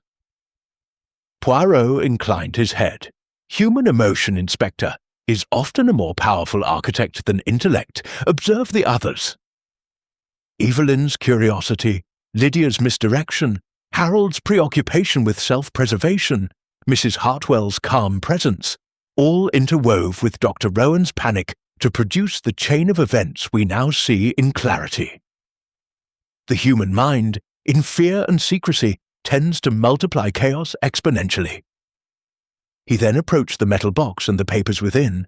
Poirot inclined his head. "Human emotion, Inspector, is often a more powerful architect than intellect. Observe the others." Evelyn's curiosity, Lydia's misdirection, Harold's preoccupation with self-preservation, Mrs. Hartwell's calm presence, all interwove with Dr. Rowan's panic to produce the chain of events we now see in clarity. The human mind, in fear and secrecy, tends to multiply chaos exponentially. He then approached the metal box and the papers within,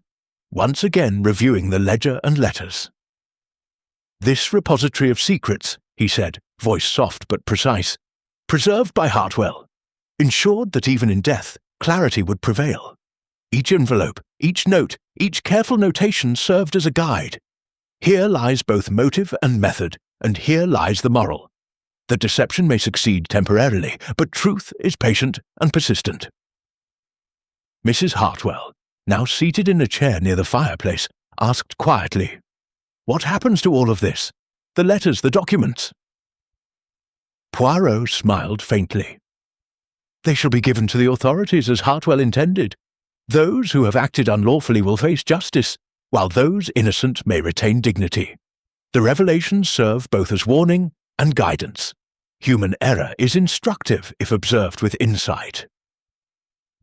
once again reviewing the ledger and letters. "This repository of secrets," he said, voice soft but precise, "preserved by Hartwell, ensured that even in death, clarity would prevail. Each envelope, each note, each careful notation served as a guide. Here lies both motive and method, and here lies the moral. The deception may succeed temporarily, but truth is patient and persistent." Mrs. Hartwell, now seated in a chair near the fireplace, asked quietly, "What happens to all of this? The letters, the documents?" Poirot smiled faintly. "They shall be given to the authorities as Hartwell intended. Those who have acted unlawfully will face justice, while those innocent may retain dignity. The revelations serve both as warning and guidance. Human error is instructive if observed with insight."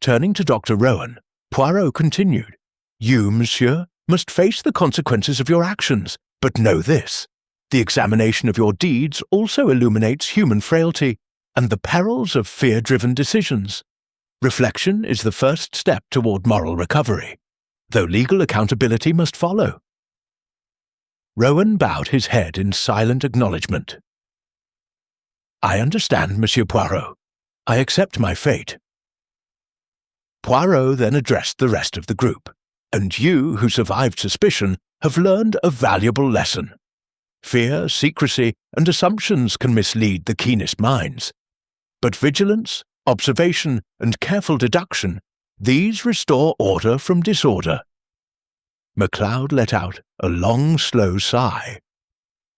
Turning to Dr. Rowan, Poirot continued, "You, monsieur, must face the consequences of your actions, but know this. The examination of your deeds also illuminates human frailty and the perils of fear-driven decisions. Reflection is the first step toward moral recovery, though legal accountability must follow." Rowan bowed his head in silent acknowledgement. I understand, Monsieur Poirot. I accept my fate. Poirot then addressed the rest of the group. And you, who survived suspicion, have learned a valuable lesson. Fear, secrecy, and assumptions can mislead the keenest minds. But vigilance, observation, and careful deduction, these restore order from disorder. MacLeod let out a long, slow sigh.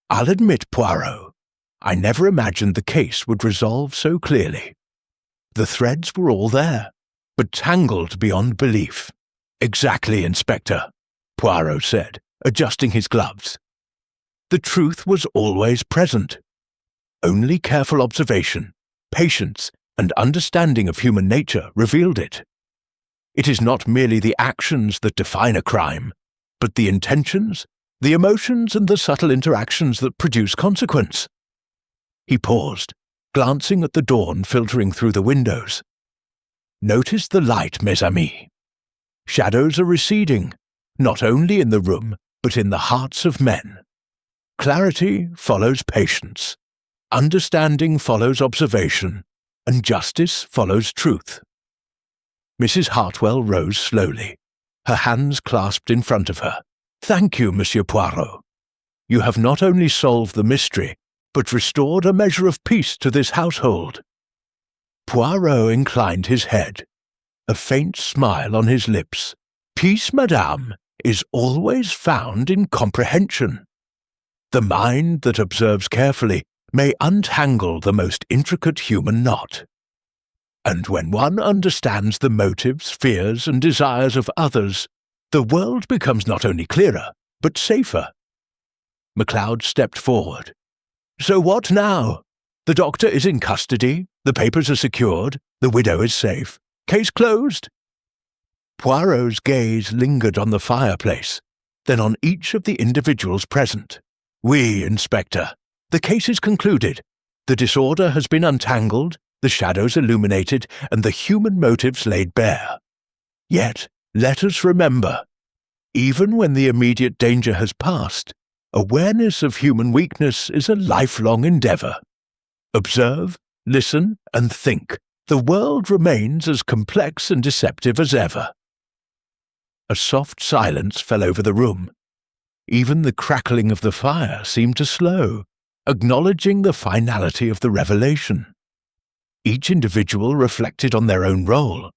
I'll admit, Poirot, I never imagined the case would resolve so clearly. The threads were all there, but tangled beyond belief. Exactly, Inspector, Poirot said, adjusting his gloves. The truth was always present. Only careful observation, patience, and understanding of human nature revealed it. It is not merely the actions that define a crime, but the intentions, the emotions, and the subtle interactions that produce consequence. He paused, glancing at the dawn filtering through the windows. Notice the light, mes amis. Shadows are receding, not only in the room, but in the hearts of men. Clarity follows patience, understanding follows observation, and justice follows truth. Mrs. Hartwell rose slowly, her hands clasped in front of her. Thank you, Monsieur Poirot. You have not only solved the mystery, but restored a measure of peace to this household. Poirot inclined his head, a faint smile on his lips. Peace, madame, is always found in comprehension. The mind that observes carefully may untangle the most intricate human knot. And when one understands the motives, fears, and desires of others, the world becomes not only clearer, but safer. MacLeod stepped forward. So what now? The doctor is in custody, the papers are secured, the widow is safe. Case closed? Poirot's gaze lingered on the fireplace, then on each of the individuals present. Oui, Inspector. The case is concluded. The disorder has been untangled, the shadows illuminated, and the human motives laid bare. Yet, let us remember, even when the immediate danger has passed, awareness of human weakness is a lifelong endeavor. Observe, listen, and think. The world remains as complex and deceptive as ever. A soft silence fell over the room. Even the crackling of the fire seemed to slow, acknowledging the finality of the revelation. Each individual reflected on their own role,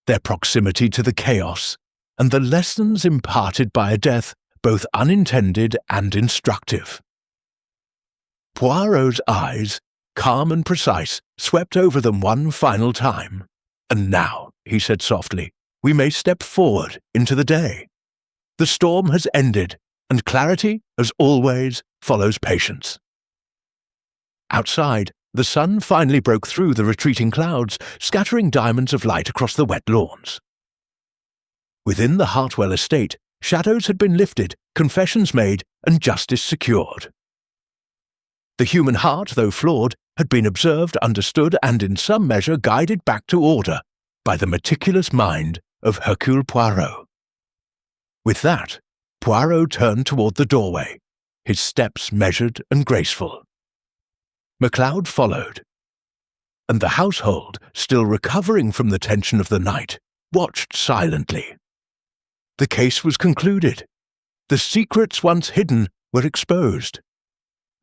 their proximity to the chaos, and the lessons imparted by a death both unintended and instructive. Poirot's eyes, calm and precise, swept over them one final time. And now, he said softly, we may step forward into the day. The storm has ended, and clarity, as always, follows patience. Outside, the sun finally broke through the retreating clouds, scattering diamonds of light across the wet lawns. Within the Hartwell estate, shadows had been lifted, confessions made, and justice secured. The human heart, though flawed, had been observed, understood, and in some measure guided back to order by the meticulous mind of Hercule Poirot. With that, Poirot turned toward the doorway, his steps measured and graceful. MacLeod followed, and the household, still recovering from the tension of the night, watched silently. The case was concluded. The secrets once hidden were exposed,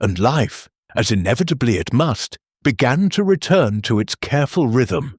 and life, as inevitably it must, began to return to its careful rhythm.